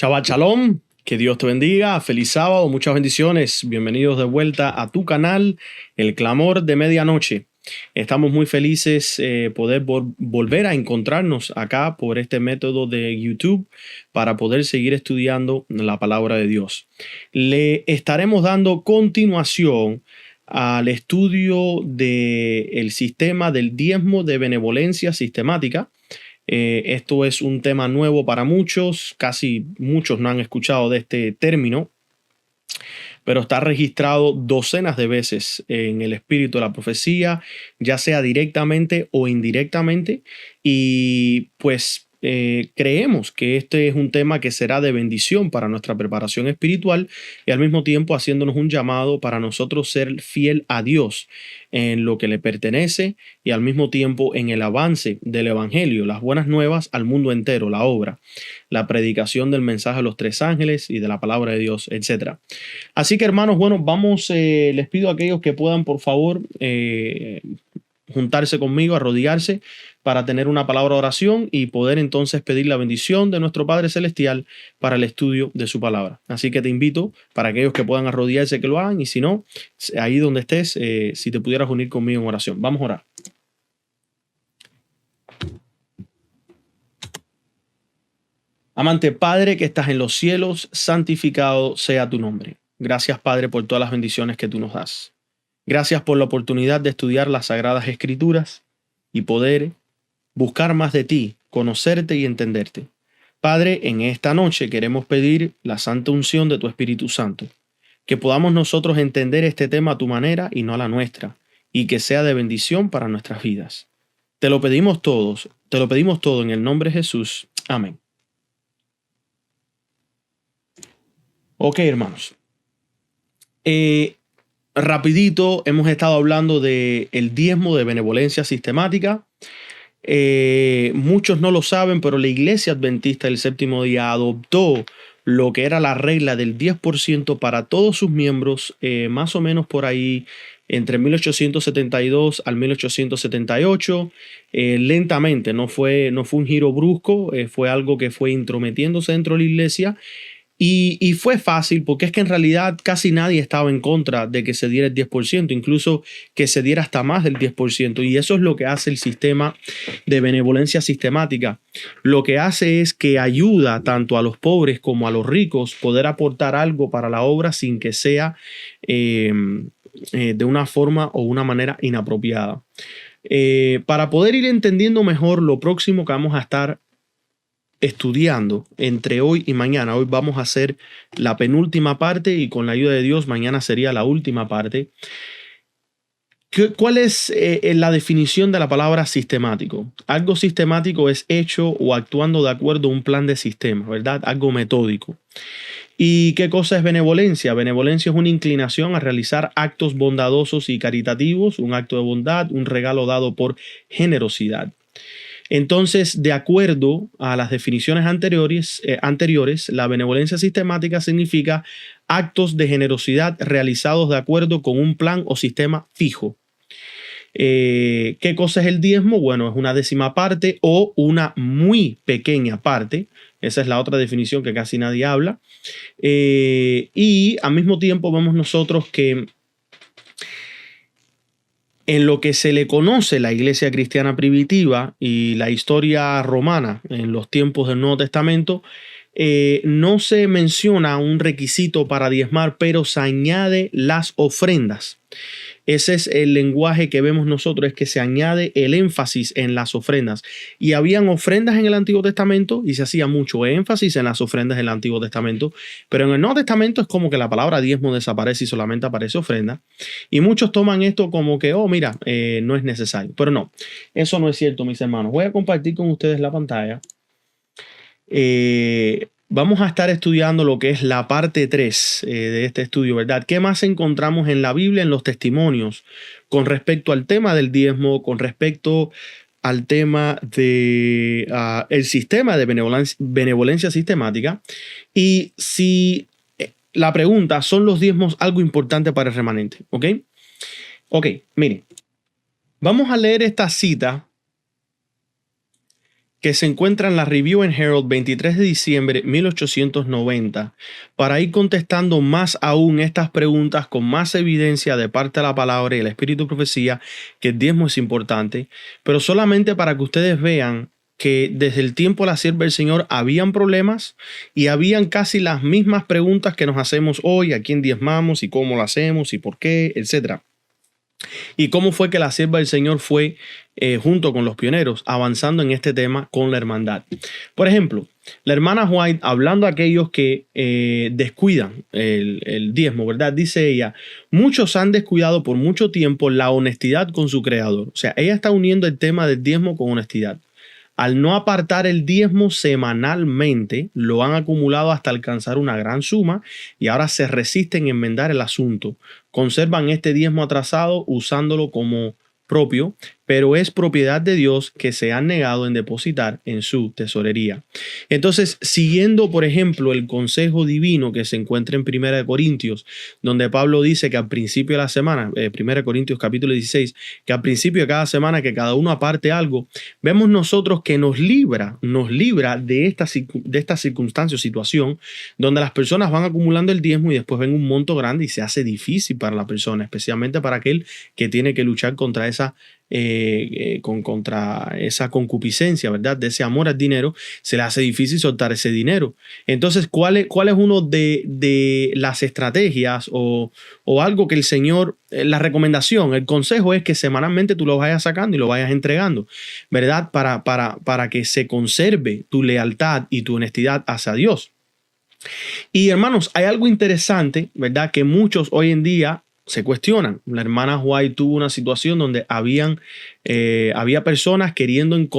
Shabbat Shalom, que Dios te bendiga, feliz sábado, muchas bendiciones, bienvenidos de vuelta a tu canal, El Clamor de Medianoche. Estamos muy felices poder volver a encontrarnos acá por este método de YouTube para poder seguir estudiando la palabra de Dios. Le estaremos dando continuación al estudio del sistema del diezmo de benevolencia sistemática. Esto es un tema nuevo para muchos, casi muchos no han escuchado de este término, pero está registrado docenas de veces en el espíritu de la profecía, ya sea directamente o indirectamente, y pues creemos que este es un tema que será de bendición para nuestra preparación espiritual y al mismo tiempo haciéndonos un llamado para nosotros ser fiel a Dios en lo que le pertenece y al mismo tiempo en el avance del evangelio, las buenas nuevas al mundo entero, la obra, la predicación del mensaje de los tres ángeles y de la palabra de Dios, etc. Así que hermanos, bueno, vamos, les pido a aquellos que puedan por favor juntarse conmigo, arrodillarse para tener una palabra de oración y poder entonces pedir la bendición de nuestro Padre Celestial para el estudio de su palabra. Así que te invito para aquellos que puedan arrodillarse que lo hagan y si no, ahí donde estés, si te pudieras unir conmigo en oración. Vamos a orar. Amante Padre que estás en los cielos, santificado sea tu nombre. Gracias Padre por todas las bendiciones que tú nos das. Gracias por la oportunidad de estudiar las Sagradas Escrituras y poder buscar más de ti, conocerte y entenderte. Padre, en esta noche queremos pedir la santa unción de tu Espíritu Santo, que podamos nosotros entender este tema a tu manera y no a la nuestra, y que sea de bendición para nuestras vidas. Te lo pedimos todo en el nombre de Jesús. Amén. Ok, hermanos. Rapidito, hemos estado hablando del diezmo de benevolencia sistemática. Muchos no lo saben, pero la Iglesia Adventista del Séptimo Día adoptó lo que era la regla del 10% para todos sus miembros, más o menos por ahí entre 1872 al 1878, lentamente, no fue un giro brusco, fue algo que fue intrometiéndose dentro de la Iglesia. Y fue fácil porque es que en realidad casi nadie estaba en contra de que se diera el 10%, incluso que se diera hasta más del 10%. Y eso es lo que hace el sistema de benevolencia sistemática. Lo que hace es que ayuda tanto a los pobres como a los ricos poder aportar algo para la obra sin que sea de una forma o una manera inapropiada. Para poder ir entendiendo mejor lo próximo que vamos a estar estudiando entre hoy y mañana. Hoy vamos a hacer la penúltima parte y con la ayuda de Dios mañana sería la última parte. ¿Cuál es la definición de la palabra sistemático? Algo sistemático es hecho o actuando de acuerdo a un plan de sistema, ¿verdad? Algo metódico. ¿Y qué cosa es benevolencia? Benevolencia es una inclinación a realizar actos bondadosos y caritativos, un acto de bondad, un regalo dado por generosidad. Entonces, de acuerdo a las definiciones anteriores, la benevolencia sistemática significa actos de generosidad realizados de acuerdo con un plan o sistema fijo. ¿Qué cosa es el diezmo? Bueno, es una décima parte o una muy pequeña parte. Esa es la otra definición que casi nadie habla. Y al mismo tiempo vemos nosotros que en lo que se le conoce la iglesia cristiana primitiva y la historia romana en los tiempos del Nuevo Testamento, no se menciona un requisito para diezmar, pero se añade las ofrendas. Ese es el lenguaje que vemos nosotros, es que se añade el énfasis en las ofrendas. Y habían ofrendas en el Antiguo Testamento y se hacía mucho énfasis en las ofrendas en el Antiguo Testamento, pero en el Nuevo Testamento es como que la palabra diezmo desaparece y solamente aparece ofrenda. Y muchos toman esto como que, oh, mira, no es necesario. Pero no, eso no es cierto, mis hermanos. Voy a compartir con ustedes la pantalla. Vamos a estar estudiando lo que es la parte 3 de este estudio, ¿verdad? ¿Qué más encontramos en la Biblia, en los testimonios, con respecto al tema del diezmo, con respecto al tema de el sistema de benevolencia sistemática? Y si la pregunta, ¿son los diezmos algo importante para el remanente? ¿Ok? Ok, miren. Vamos a leer esta cita que se encuentra en la Review and Herald 23 de diciembre 1890 para ir contestando más aún estas preguntas con más evidencia de parte de la palabra y el espíritu de profecía que el diezmo es importante, pero solamente para que ustedes vean que desde el tiempo de la sierva del Señor habían problemas y habían casi las mismas preguntas que nos hacemos hoy: a quién diezmamos y cómo lo hacemos y por qué, etcétera. Y cómo fue que la sierva del Señor fue, junto con los pioneros, avanzando en este tema con la hermandad. Por ejemplo, la hermana White, hablando a aquellos que descuidan el diezmo, ¿verdad? Dice ella: muchos han descuidado por mucho tiempo la honestidad con su creador. O sea, ella está uniendo el tema del diezmo con honestidad. Al no apartar el diezmo semanalmente, lo han acumulado hasta alcanzar una gran suma y ahora se resisten a enmendar el asunto. Conservan este diezmo atrasado usándolo como propio, pero es propiedad de Dios que se han negado en depositar en su tesorería. Entonces, siguiendo, por ejemplo, el consejo divino que se encuentra en 1 Corintios, donde Pablo dice que al principio de la semana, 1 Corintios capítulo 16, que al principio de cada semana que cada uno aparte algo, vemos nosotros que nos libra de esta circunstancia o situación donde las personas van acumulando el diezmo y después ven un monto grande y se hace difícil para la persona, especialmente para aquel que tiene que luchar contra esa concupiscencia, ¿verdad? De ese amor al dinero, se le hace difícil soltar ese dinero. Entonces, ¿cuál es uno de las estrategias o algo que el Señor, la recomendación, el consejo es que semanalmente tú lo vayas sacando y lo vayas entregando, ¿verdad? Para que se conserve tu lealtad y tu honestidad hacia Dios. Y hermanos, hay algo interesante, ¿verdad? Que muchos hoy en día se cuestionan. La hermana White tuvo una situación donde había personas queriendo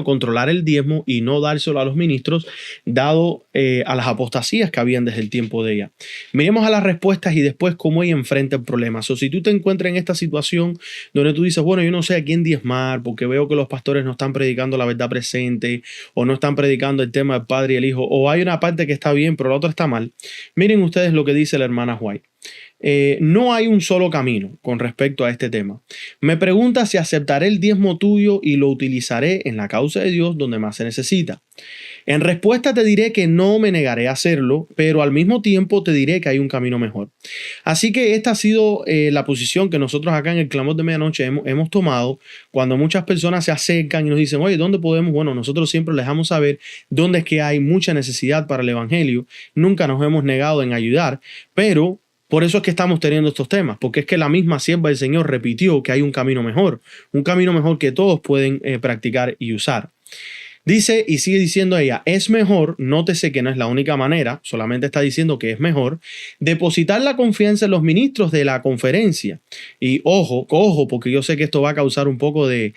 controlar el diezmo y no dárselo a los ministros, dado a las apostasías que habían desde el tiempo de ella. Miremos a las respuestas y después cómo ella enfrenta el problema. Si tú te encuentras en esta situación donde tú dices: bueno, yo no sé a quién diezmar porque veo que los pastores no están predicando la verdad presente, o no están predicando el tema del Padre y el Hijo, o hay una parte que está bien pero la otra está mal. Miren ustedes lo que dice la hermana White. No hay un solo camino con respecto a este tema. Me pregunta si aceptaré el diezmo tuyo y lo utilizaré en la causa de Dios donde más se necesita. En respuesta te diré que no me negaré a hacerlo, pero al mismo tiempo te diré que hay un camino mejor. Así que esta ha sido la posición que nosotros acá en el Clamor de Medianoche hemos tomado cuando muchas personas se acercan y nos dicen: oye, ¿dónde podemos? Bueno, nosotros siempre les dejamos saber dónde es que hay mucha necesidad para el evangelio. Nunca nos hemos negado en ayudar, pero por eso es que estamos teniendo estos temas, porque es que la misma sierva del Señor repitió que hay un camino mejor que todos pueden practicar y usar. Dice y sigue diciendo ella: es mejor, nótese que no es la única manera, solamente está diciendo que es mejor, depositar la confianza en los ministros de la conferencia. Y ojo, porque yo sé que esto va a causar un poco de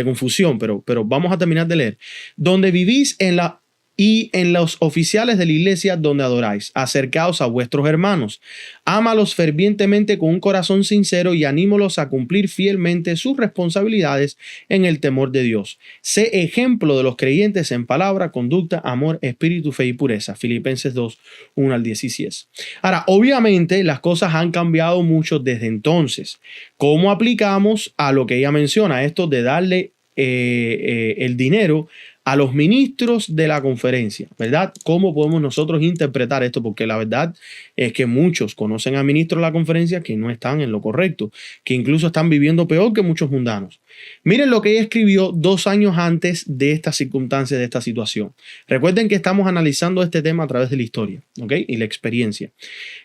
confusión, pero vamos a terminar de leer. Donde vivís en los oficiales de la iglesia donde adoráis. Acercaos a vuestros hermanos. Ámalos fervientemente con un corazón sincero y anímolos a cumplir fielmente sus responsabilidades en el temor de Dios. Sé ejemplo de los creyentes en palabra, conducta, amor, espíritu, fe y pureza. Filipenses 2, 1 al 17. Ahora, obviamente las cosas han cambiado mucho desde entonces. ¿Cómo aplicamos a lo que ella menciona? Esto de darle el dinero a los ministros de la conferencia, ¿verdad? ¿Cómo podemos nosotros interpretar esto? Porque la verdad es que muchos conocen a ministros de la conferencia que no están en lo correcto, que incluso están viviendo peor que muchos mundanos. Miren lo que ella escribió 2 años antes de esta circunstancia, de esta situación. Recuerden que estamos analizando este tema a través de la historia, ¿ok? Y la experiencia.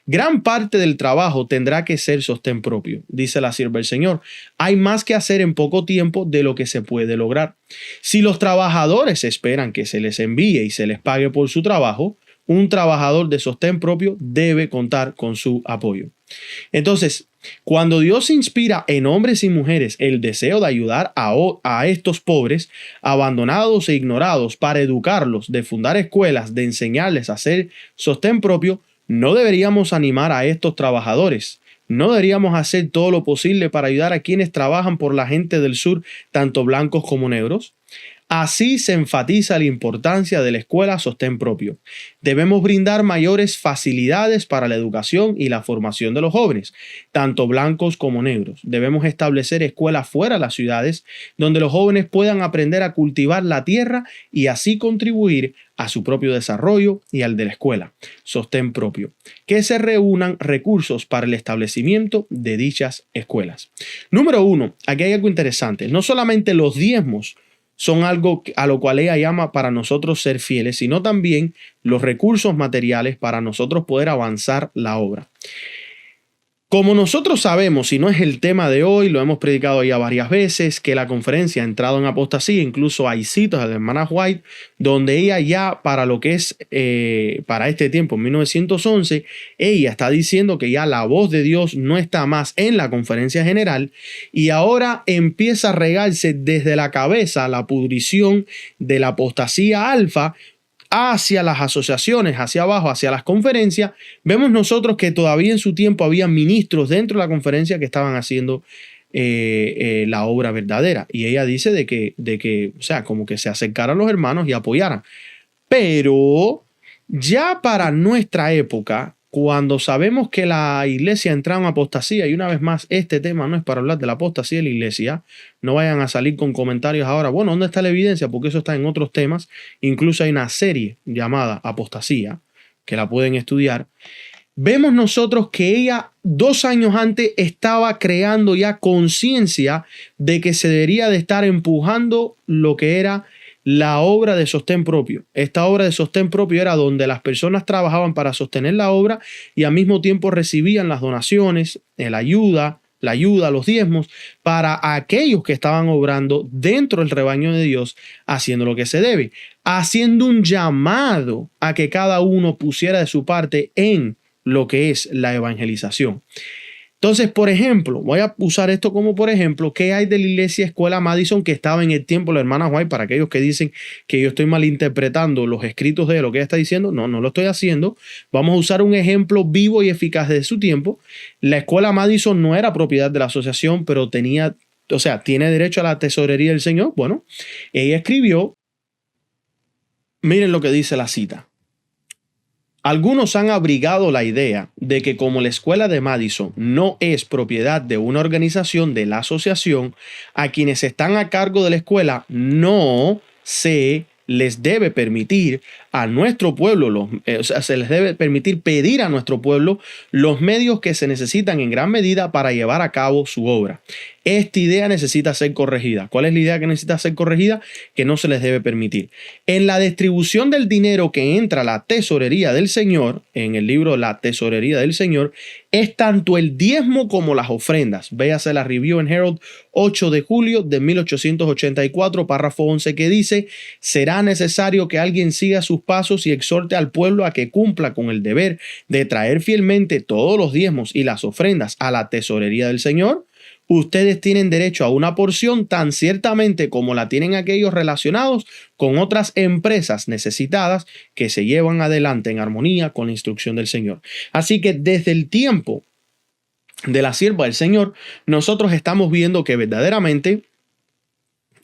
Gran parte del trabajo tendrá que ser sostén propio, dice la sierva del Señor. Hay más que hacer en poco tiempo de lo que se puede lograr. Si los trabajadores esperan que se les envíe y se les pague por su trabajo, un trabajador de sostén propio debe contar con su apoyo. Entonces, cuando Dios inspira en hombres y mujeres el deseo de ayudar a estos pobres, abandonados e ignorados, para educarlos, de fundar escuelas, de enseñarles a hacer sostén propio, no deberíamos animar a estos trabajadores. ¿No deberíamos hacer todo lo posible para ayudar a quienes trabajan por la gente del sur, tanto blancos como negros? Así se enfatiza la importancia de la escuela sostén propio. Debemos brindar mayores facilidades para la educación y la formación de los jóvenes, tanto blancos como negros. Debemos establecer escuelas fuera de las ciudades donde los jóvenes puedan aprender a cultivar la tierra y así contribuir a su propio desarrollo y al de la escuela. Sostén propio. Que se reúnan recursos para el establecimiento de dichas escuelas. Número 1. Aquí hay algo interesante. No solamente los diezmos son algo a lo cual ella llama para nosotros ser fieles, sino también los recursos materiales para nosotros poder avanzar la obra. Como nosotros sabemos, y no es el tema de hoy, lo hemos predicado ya varias veces, que la conferencia ha entrado en apostasía, incluso hay citas de la hermana White, donde ella ya para lo que es, para este tiempo, en 1911, ella está diciendo que ya la voz de Dios no está más en la conferencia general y ahora empieza a regarse desde la cabeza la pudrición de la apostasía alfa, hacia las asociaciones, hacia abajo, hacia las conferencias. Vemos nosotros que todavía en su tiempo había ministros dentro de la conferencia que estaban haciendo la obra verdadera. Y ella dice de que, o sea, como que se acercaran los hermanos y apoyaran. Pero ya para nuestra época, cuando sabemos que la iglesia entra en apostasía, y una vez más, este tema no es para hablar de la apostasía de la iglesia, no vayan a salir con comentarios ahora, bueno, ¿dónde está la evidencia? Porque eso está en otros temas, incluso hay una serie llamada Apostasía, que la pueden estudiar. Vemos nosotros que ella 2 años antes estaba creando ya conciencia de que se debería de estar empujando lo que era la obra de sostén propio. Esta obra de sostén propio era donde las personas trabajaban para sostener la obra y al mismo tiempo recibían las donaciones, la ayuda, los diezmos para aquellos que estaban obrando dentro del rebaño de Dios, haciendo lo que se debe, haciendo un llamado a que cada uno pusiera de su parte en lo que es la evangelización. Entonces, por ejemplo, voy a usar esto como por ejemplo, ¿qué hay de la iglesia Escuela Madison que estaba en el tiempo de la hermana White? Para aquellos que dicen que yo estoy malinterpretando los escritos de lo que ella está diciendo, no lo estoy haciendo. Vamos a usar un ejemplo vivo y eficaz de su tiempo. La Escuela Madison no era propiedad de la asociación, pero tenía, o sea, tiene derecho a la tesorería del Señor. Bueno, ella escribió, miren lo que dice la cita. Algunos han abrigado la idea de que como la escuela de Madison no es propiedad de una organización de la asociación, a quienes están a cargo de la escuela no se les debe permitir a nuestro pueblo, o sea, se les debe permitir pedir a nuestro pueblo los medios que se necesitan en gran medida para llevar a cabo su obra. Esta idea necesita ser corregida. ¿Cuál es la idea que necesita ser corregida? Que no se les debe permitir. En la distribución del dinero que entra a la tesorería del Señor, en el libro La Tesorería del Señor, es tanto el diezmo como las ofrendas. Véase la review en Herald 8 de julio de 1884, párrafo 11, que dice: será necesario que alguien siga sus pasos y exhorte al pueblo a que cumpla con el deber de traer fielmente todos los diezmos y las ofrendas a la tesorería del Señor. Ustedes tienen derecho a una porción tan ciertamente como la tienen aquellos relacionados con otras empresas necesitadas que se llevan adelante en armonía con la instrucción del Señor. Así que desde el tiempo de la sierva del Señor, nosotros estamos viendo que verdaderamente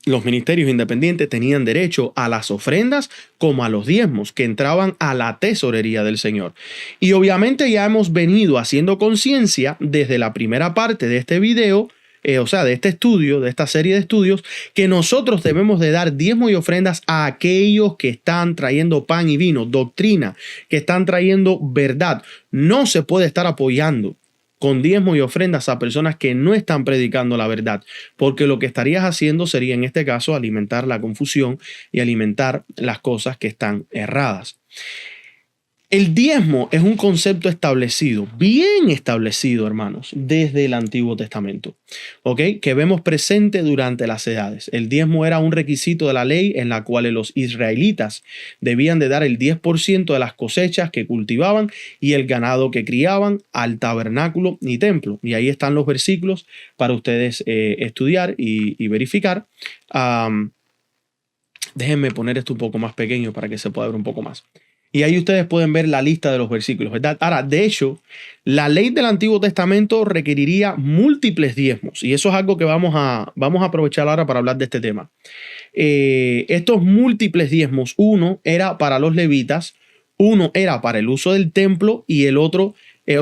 los ministerios independientes tenían derecho a las ofrendas como a los diezmos que entraban a la tesorería del Señor. Y obviamente ya hemos venido haciendo conciencia desde la primera parte de este video, o sea, de este estudio, de esta serie de estudios, que nosotros debemos de dar diezmos y ofrendas a aquellos que están trayendo pan y vino, doctrina, que están trayendo verdad. No se puede estar apoyando con diezmos y ofrendas a personas que no están predicando la verdad, porque lo que estarías haciendo sería en este caso alimentar la confusión y alimentar las cosas que están erradas. El diezmo es un concepto establecido, bien establecido, hermanos, desde el Antiguo Testamento, ¿ok? Que vemos presente durante las edades. El diezmo era un requisito de la ley en la cual los israelitas debían de dar el 10% de las cosechas que cultivaban y el ganado que criaban al tabernáculo y templo. Y ahí están los versículos para ustedes estudiar y verificar. Déjenme poner esto un poco más pequeño para que se pueda ver un poco más. Y ahí ustedes pueden ver la lista de los versículos, ¿verdad? Ahora, de hecho, la ley del Antiguo Testamento requeriría múltiples diezmos. Y eso es algo que vamos a aprovechar ahora para hablar de este tema. Estos múltiples diezmos, uno era para los levitas, uno era para el uso del templo y el otro, el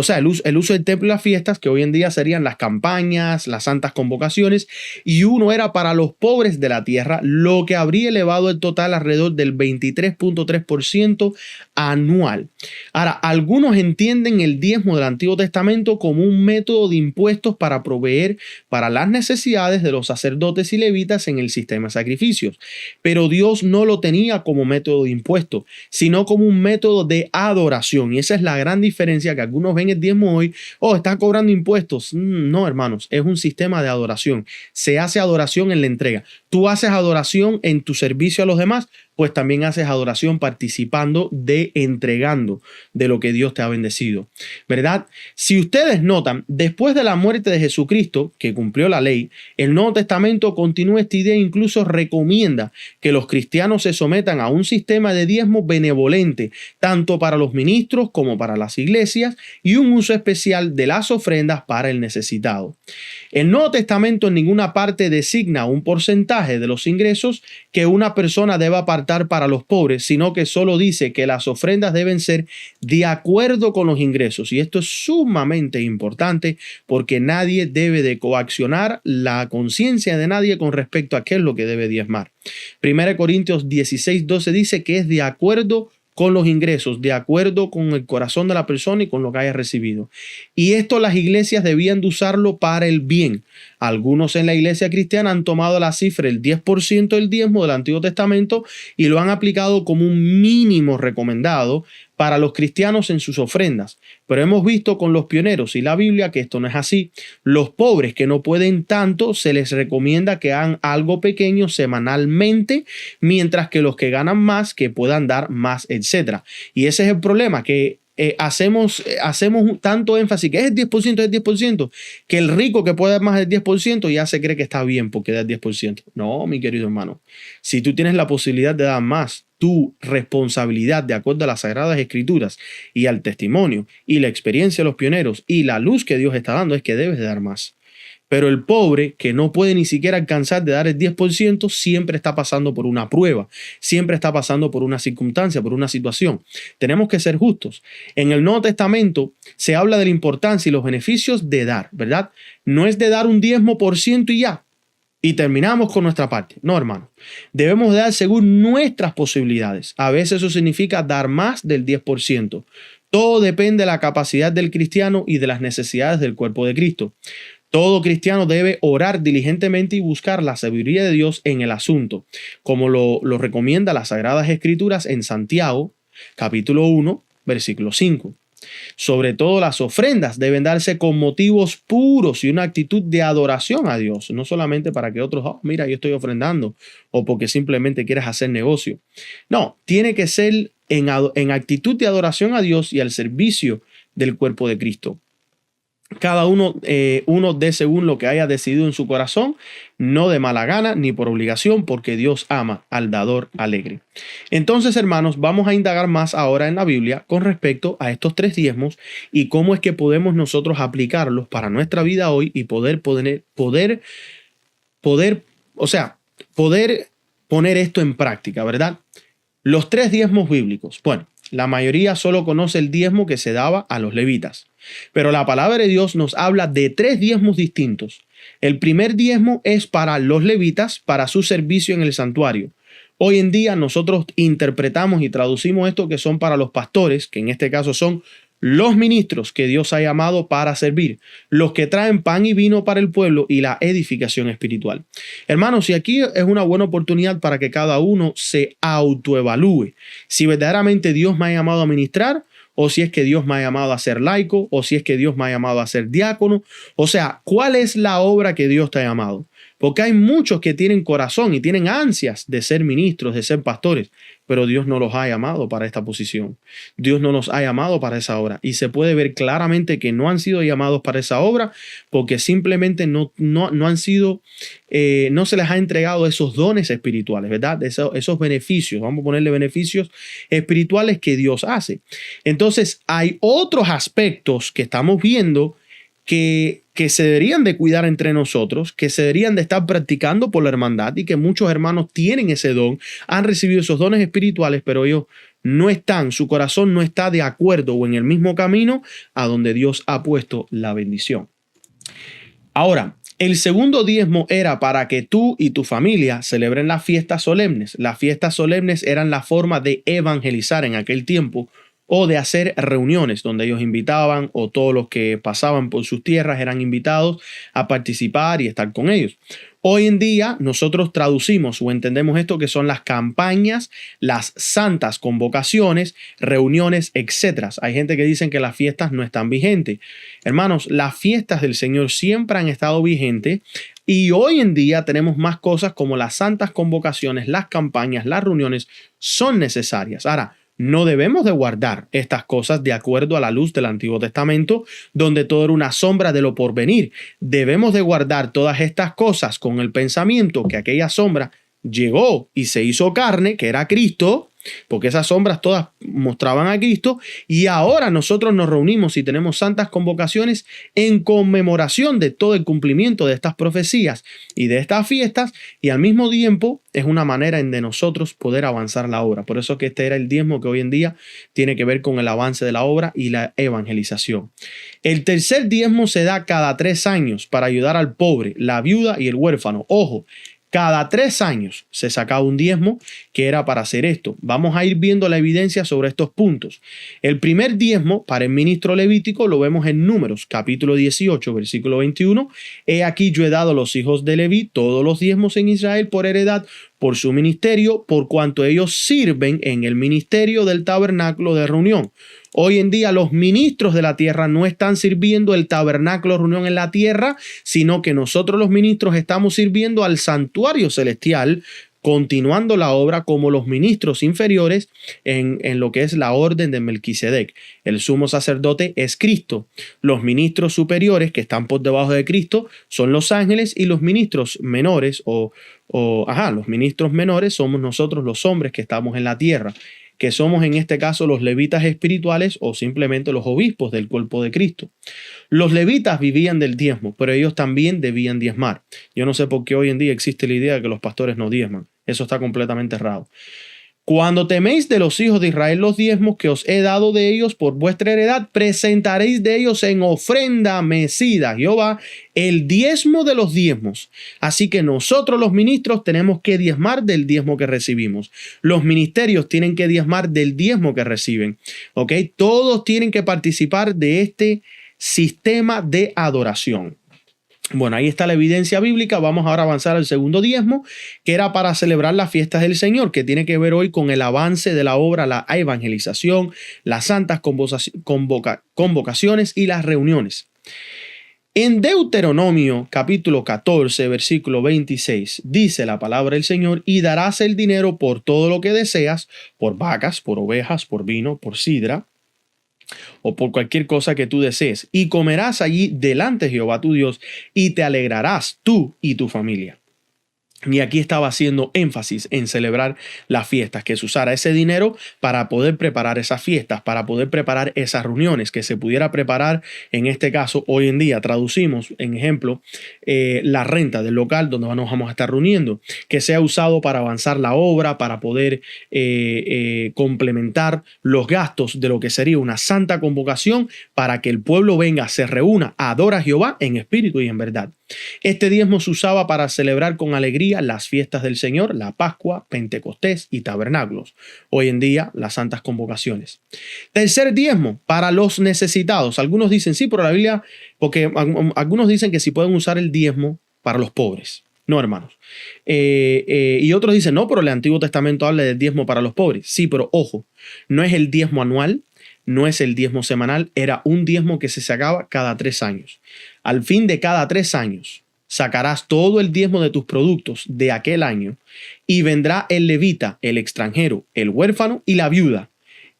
uso del templo y las fiestas, que hoy en día serían las campañas, las santas convocaciones, y uno era para los pobres de la tierra, lo que habría elevado el total alrededor del 23.3% anual. Ahora, algunos entienden el diezmo del Antiguo Testamento como un método de impuestos para proveer para las necesidades de los sacerdotes y levitas en el sistema de sacrificios, pero Dios no lo tenía como método de impuesto, sino como un método de adoración, y esa es la gran diferencia que algunos ven el diezmo hoy. Están cobrando impuestos. No, hermanos, es un sistema de adoración. Se hace adoración en la entrega. Tú haces adoración en tu servicio a los demás, pues también haces adoración participando de entregando de lo que Dios te ha bendecido, ¿verdad? Si ustedes notan, después de la muerte de Jesucristo, que cumplió la ley, el Nuevo Testamento continúa esta idea e incluso recomienda que los cristianos se sometan a un sistema de diezmo benevolente, tanto para los ministros como para las iglesias, y un uso especial de las ofrendas para el necesitado. El Nuevo Testamento en ninguna parte designa un porcentaje de los ingresos que una persona deba apartar para los pobres, sino que solo dice que las ofrendas deben ser de acuerdo con los ingresos. Y esto es sumamente importante porque nadie debe de coaccionar la conciencia de nadie con respecto a qué es lo que debe diezmar. 1 Corintios 16:12 dice que es de acuerdo con los ingresos, de acuerdo con el corazón de la persona y con lo que haya recibido. Y esto las iglesias debían de usarlo para el bien. Algunos en la iglesia cristiana han tomado la cifra del 10% del diezmo del Antiguo Testamento y lo han aplicado como un mínimo recomendado para los cristianos en sus ofrendas. Pero hemos visto con los pioneros y la Biblia que esto no es así. Los pobres que no pueden tanto, se les recomienda que hagan algo pequeño semanalmente, mientras que los que ganan más, que puedan dar más, etc. Y ese es el problema, que hacemos tanto énfasis que es el 10%, es el 10%, que el rico que puede dar más del 10% ya se cree que está bien porque da el 10%. No, mi querido hermano, si tú tienes la posibilidad de dar más, tu responsabilidad de acuerdo a las Sagradas Escrituras y al testimonio y la experiencia de los pioneros y la luz que Dios está dando es que debes de dar más. Pero el pobre que no puede ni siquiera alcanzar de dar el 10% siempre está pasando por una prueba, siempre está pasando por una circunstancia, por una situación. Tenemos que ser justos. En el Nuevo Testamento se habla de la importancia y los beneficios de dar, ¿verdad? No es de dar un 10% y ya, y terminamos con nuestra parte. No, hermano. Debemos dar según nuestras posibilidades. A veces eso significa dar más del 10%. Todo depende de la capacidad del cristiano y de las necesidades del cuerpo de Cristo. Todo cristiano debe orar diligentemente y buscar la sabiduría de Dios en el asunto, como lo recomienda las Sagradas Escrituras en Santiago, capítulo 1, versículo 5. Sobre todo las ofrendas deben darse con motivos puros y una actitud de adoración a Dios, no solamente para que otros, mira, yo estoy ofrendando, o porque simplemente quieres hacer negocio. No, tiene que ser en actitud de adoración a Dios y al servicio del cuerpo de Cristo. Cada uno dé según lo que haya decidido en su corazón, no de mala gana ni por obligación, porque Dios ama al dador alegre. Entonces, hermanos, vamos a indagar más ahora en la Biblia con respecto a estos tres diezmos y cómo es que podemos nosotros aplicarlos para nuestra vida hoy y poder poner esto en práctica, ¿verdad? Los tres diezmos bíblicos. Bueno, la mayoría solo conoce el diezmo que se daba a los levitas. Pero la palabra de Dios nos habla de tres diezmos distintos. El primer diezmo es para los levitas, para su servicio en el santuario. Hoy en día nosotros interpretamos y traducimos esto que son para los pastores, que en este caso son los ministros que Dios ha llamado para servir, los que traen pan y vino para el pueblo y la edificación espiritual. Hermanos, y aquí es una buena oportunidad para que cada uno se autoevalúe si verdaderamente Dios me ha llamado a ministrar, o si es que Dios me ha llamado a ser laico, o si es que Dios me ha llamado a ser diácono. O sea, ¿cuál es la obra que Dios te ha llamado? Porque hay muchos que tienen corazón y tienen ansias de ser ministros, de ser pastores, pero Dios no los ha llamado para esta posición. Dios no los ha llamado para esa obra. Y se puede ver claramente que no han sido llamados para esa obra porque simplemente no han sido, no se les ha entregado esos dones espirituales, ¿verdad? Esos beneficios, vamos a ponerle beneficios espirituales que Dios hace. Entonces, hay otros aspectos que estamos viendo que se deberían de cuidar entre nosotros, que se deberían de estar practicando por la hermandad y que muchos hermanos tienen ese don, han recibido esos dones espirituales, pero ellos no están, su corazón no está de acuerdo o en el mismo camino a donde Dios ha puesto la bendición. Ahora, el segundo diezmo era para que tú y tu familia celebren las fiestas solemnes. Las fiestas solemnes eran la forma de evangelizar en aquel tiempo, o de hacer reuniones donde ellos invitaban o todos los que pasaban por sus tierras eran invitados a participar y estar con ellos. Hoy en día nosotros traducimos o entendemos esto que son las campañas, las santas convocaciones, reuniones, etc. Hay gente que dice que las fiestas no están vigentes. Hermanos, las fiestas del Señor siempre han estado vigentes y hoy en día tenemos más cosas como las santas convocaciones, las campañas, las reuniones son necesarias. Ahora, no debemos de guardar estas cosas de acuerdo a la luz del Antiguo Testamento, donde todo era una sombra de lo porvenir. Debemos de guardar todas estas cosas con el pensamiento que aquella sombra llegó y se hizo carne, que era Cristo, porque esas sombras todas mostraban a Cristo, y ahora nosotros nos reunimos y tenemos santas convocaciones en conmemoración de todo el cumplimiento de estas profecías y de estas fiestas, y al mismo tiempo es una manera en de nosotros poder avanzar la obra. Por eso que este era el diezmo que hoy en día tiene que ver con el avance de la obra y la evangelización. El tercer diezmo se da cada 3 años para ayudar al pobre, la viuda y el huérfano. Ojo, cada 3 años se sacaba un diezmo que era para hacer esto. Vamos a ir viendo la evidencia sobre estos puntos. El primer diezmo para el ministro levítico lo vemos en Números, capítulo 18, versículo 21. He aquí yo he dado a los hijos de Leví todos los diezmos en Israel por heredad, por su ministerio, por cuanto ellos sirven en el ministerio del tabernáculo de reunión. Hoy en día los ministros de la tierra no están sirviendo el tabernáculo de reunión en la tierra, sino que nosotros los ministros estamos sirviendo al santuario celestial, continuando la obra como los ministros inferiores en lo que es la orden de Melquisedec. El sumo sacerdote es Cristo. Los ministros superiores que están por debajo de Cristo son los ángeles y los ministros menores los ministros menores somos nosotros los hombres que estamos en la tierra, que somos en este caso los levitas espirituales o simplemente los obispos del cuerpo de Cristo. Los levitas vivían del diezmo, pero ellos también debían diezmar. Yo no sé por qué hoy en día existe la idea de que los pastores no diezman. Eso está completamente errado. Cuando teméis de los hijos de Israel los diezmos que os he dado de ellos por vuestra heredad, presentaréis de ellos en ofrenda mecida a Jehová el diezmo de los diezmos. Así que nosotros los ministros tenemos que diezmar del diezmo que recibimos. Los ministerios tienen que diezmar del diezmo que reciben. ¿Ok? Todos tienen que participar de este sistema de adoración. Bueno, ahí está la evidencia bíblica. Vamos ahora a avanzar al segundo diezmo, que era para celebrar las fiestas del Señor, que tiene que ver hoy con el avance de la obra, la evangelización, las santas convocaciones y las reuniones. En Deuteronomio capítulo 14, versículo 26, dice la palabra del Señor: y darás el dinero por todo lo que deseas, por vacas, por ovejas, por vino, por sidra, o por cualquier cosa que tú desees, y comerás allí delante de Jehová tu Dios, y te alegrarás tú y tu familia. Y aquí estaba haciendo énfasis en celebrar las fiestas, que se usara ese dinero para poder preparar esas fiestas, para poder preparar esas reuniones, que se pudiera preparar, en este caso, hoy en día traducimos, en ejemplo, la renta del local donde nos vamos a estar reuniendo, que sea usado para avanzar la obra, para poder complementar los gastos de lo que sería una santa convocación, para que el pueblo venga, se reúna, adora a Jehová en espíritu y en verdad. Este diezmo se usaba para celebrar con alegría las fiestas del Señor, la Pascua, Pentecostés y tabernáculos. Hoy en día, las santas convocaciones. Tercer diezmo, para los necesitados. Algunos dicen sí, pero la Biblia, porque algunos dicen que sí pueden usar el diezmo para los pobres. No, hermanos. Y otros dicen no, pero el Antiguo Testamento habla del diezmo para los pobres. Sí, pero ojo, no es el diezmo anual, no es el diezmo semanal, era un diezmo que se sacaba cada 3 años. Al fin de cada 3 años sacarás todo el diezmo de tus productos de aquel año, y vendrá el levita, el extranjero, el huérfano y la viuda,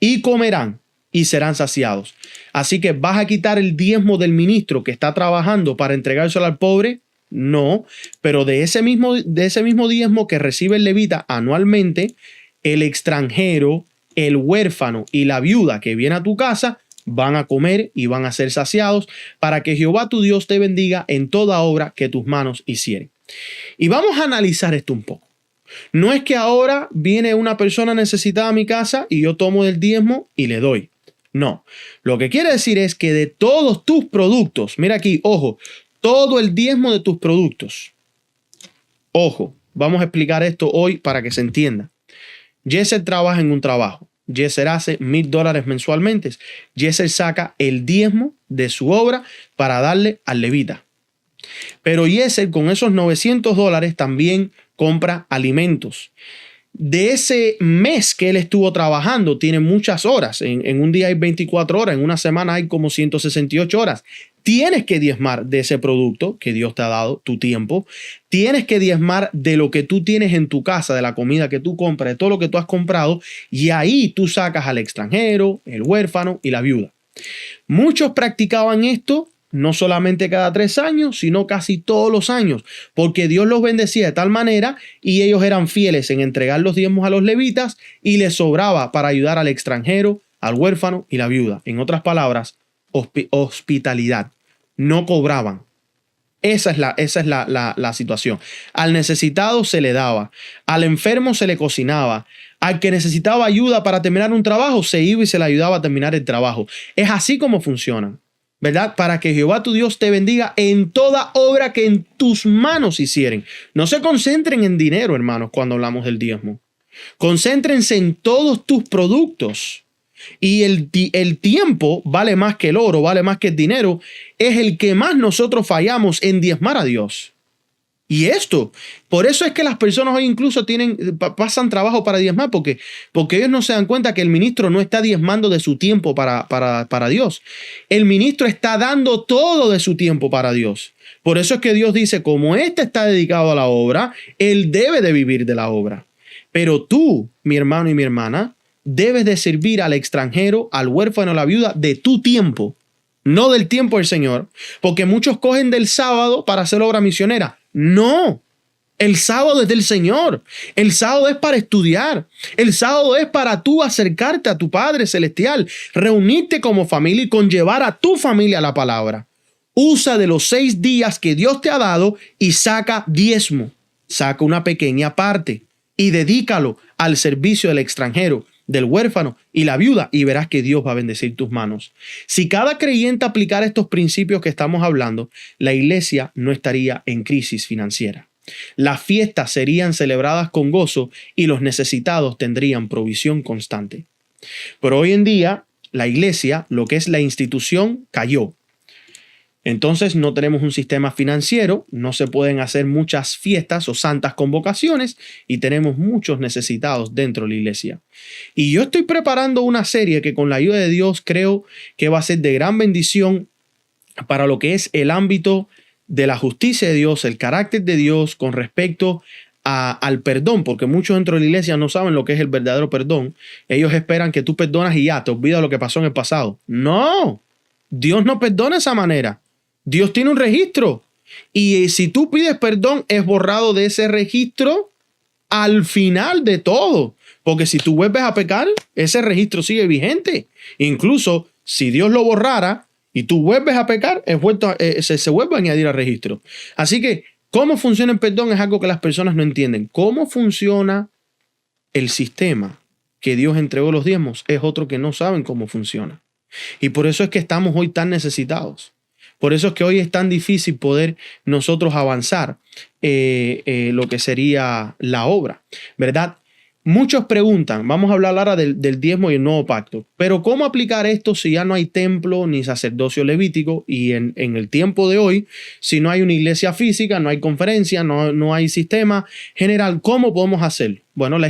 y comerán y serán saciados. Así que ¿vas a quitar el diezmo del ministro que está trabajando para entregárselo al pobre? No, pero de ese mismo diezmo que recibe el levita anualmente, el extranjero, el huérfano y la viuda que viene a tu casa van a comer y van a ser saciados, para que Jehová tu Dios te bendiga en toda obra que tus manos hicieren. Y vamos a analizar esto un poco. No es que ahora viene una persona necesitada a mi casa y yo tomo del diezmo y le doy. No, lo que quiere decir es que de todos tus productos, mira aquí, ojo, todo el diezmo de tus productos. Ojo, vamos a explicar esto hoy para que se entienda. Yesser trabaja en un trabajo. Yesser hace $1,000 mensualmente. Yesser saca el diezmo de su obra para darle al levita. Pero Yesser con esos $900 también compra alimentos. De ese mes que él estuvo trabajando, tiene muchas horas. En un día hay 24 horas, en una semana hay como 168 horas. Tienes que diezmar de ese producto que Dios te ha dado, tu tiempo. Tienes que diezmar de lo que tú tienes en tu casa, de la comida que tú compras, de todo lo que tú has comprado. Y ahí tú sacas al extranjero, el huérfano y la viuda. Muchos practicaban esto no solamente cada 3 años, sino casi todos los años, porque Dios los bendecía de tal manera y ellos eran fieles en entregar los diezmos a los levitas y les sobraba para ayudar al extranjero, al huérfano y la viuda. En otras palabras, hospitalidad. No cobraban. Esa es la situación. Al necesitado se le daba, al enfermo se le cocinaba, al que necesitaba ayuda para terminar un trabajo se iba y se le ayudaba a terminar el trabajo. Es así como funcionan, ¿verdad? Para que Jehová tu Dios te bendiga en toda obra que en tus manos hicieren. No se concentren en dinero, hermanos, cuando hablamos del diezmo. Concéntrense en todos tus productos. Y el tiempo vale más que el oro, vale más que el dinero. Es el que más nosotros fallamos en diezmar a Dios. Y esto, por eso es que las personas hoy incluso pasan trabajo para diezmar, porque ellos no se dan cuenta que el ministro no está diezmando de su tiempo para Dios. El ministro está dando todo de su tiempo para Dios. Por eso es que Dios dice, como éste está dedicado a la obra, él debe de vivir de la obra. Pero tú, mi hermano y mi hermana, debes de servir al extranjero, al huérfano, a la viuda de tu tiempo, no del tiempo del Señor, porque muchos cogen del sábado para hacer obra misionera. No, el sábado es del Señor. El sábado es para estudiar. El sábado es para tú acercarte a tu Padre Celestial, reunirte como familia y conllevar a tu familia a la palabra. Usa de los 6 días que Dios te ha dado y saca diezmo. Saca una pequeña parte y dedícalo al servicio del extranjero, del huérfano y la viuda, y verás que Dios va a bendecir tus manos. Si cada creyente aplicara estos principios que estamos hablando, la iglesia no estaría en crisis financiera. Las fiestas serían celebradas con gozo y los necesitados tendrían provisión constante. Pero hoy en día, la iglesia, lo que es la institución, cayó. Entonces no tenemos un sistema financiero, no se pueden hacer muchas fiestas o santas convocaciones y tenemos muchos necesitados dentro de la iglesia. Y yo estoy preparando una serie que con la ayuda de Dios creo que va a ser de gran bendición para lo que es el ámbito de la justicia de Dios, el carácter de Dios con respecto al perdón, porque muchos dentro de la iglesia no saben lo que es el verdadero perdón. Ellos esperan que tú perdonas y ya, te olvidas lo que pasó en el pasado. No, Dios no perdona de esa manera. Dios tiene un registro y si tú pides perdón es borrado de ese registro al final de todo, porque si tú vuelves a pecar, ese registro sigue vigente. Incluso si Dios lo borrara y tú vuelves a pecar, se vuelve a añadir al registro. Así que, ¿cómo funciona el perdón? Es algo que las personas no entienden. ¿Cómo funciona el sistema que Dios entregó los diezmos? Es otro que no saben cómo funciona. Y por eso es que estamos hoy tan necesitados. Por eso es que hoy es tan difícil poder nosotros avanzar lo que sería la obra, ¿verdad? Muchos preguntan, vamos a hablar ahora del diezmo y el nuevo pacto, pero ¿cómo aplicar esto si ya no hay templo ni sacerdocio levítico? Y en el tiempo de hoy, si no hay una iglesia física, no hay conferencia, no hay sistema general, ¿cómo podemos hacerlo? Bueno, la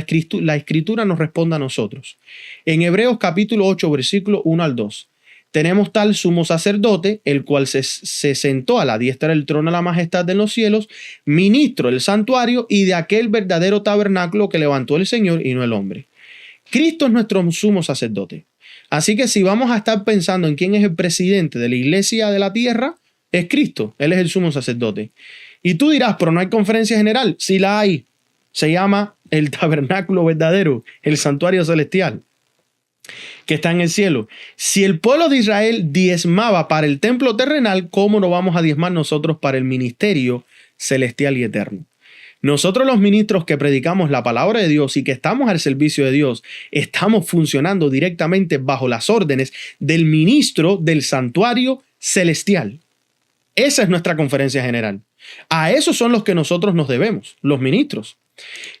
escritura nos responde a nosotros. En Hebreos capítulo 8, versículo 1 al 2. tenemos tal sumo sacerdote, el cual se sentó a la diestra del trono de la majestad en los cielos, ministro del santuario y de aquel verdadero tabernáculo que levantó el Señor y no el hombre. Cristo es nuestro sumo sacerdote. Así que si vamos a estar pensando en quién es el presidente de la iglesia de la tierra, es Cristo. Él es el sumo sacerdote. Y tú dirás, pero no hay conferencia general. Sí la hay. Se llama el tabernáculo verdadero, el santuario celestial que está en el cielo. Si el pueblo de Israel diezmaba para el templo terrenal, ¿cómo no vamos a diezmar nosotros para el ministerio celestial y eterno? Nosotros los ministros que predicamos la palabra de Dios y que estamos al servicio de Dios, estamos funcionando directamente bajo las órdenes del ministro del santuario celestial. Esa es nuestra conferencia general. A esos son los que nosotros nos debemos, los ministros.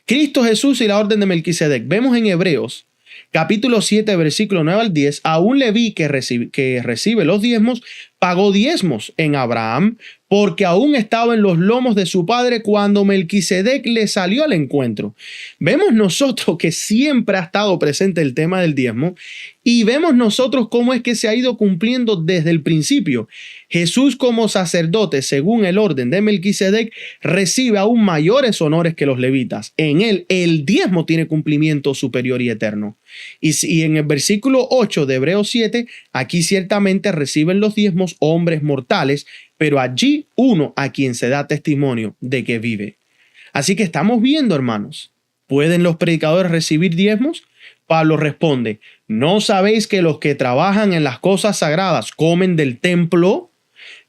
Cristo Jesús y la orden de Melquisedec. Vemos en Hebreos capítulo 7, versículo 9 al 10, a un Leví que recibe los diezmos, pagó diezmos en Abraham, porque aún estaba en los lomos de su padre cuando Melquisedec le salió al encuentro. Vemos nosotros que siempre ha estado presente el tema del diezmo y vemos nosotros cómo es que se ha ido cumpliendo desde el principio. Jesús como sacerdote, según el orden de Melquisedec, recibe aún mayores honores que los levitas. En él, el diezmo tiene cumplimiento superior y eterno. Y en el versículo 8 de Hebreos 7, aquí ciertamente reciben los diezmos hombres mortales, pero allí uno a quien se da testimonio de que vive. Así que estamos viendo, hermanos, ¿pueden los predicadores recibir diezmos? Pablo responde, ¿no sabéis que los que trabajan en las cosas sagradas comen del templo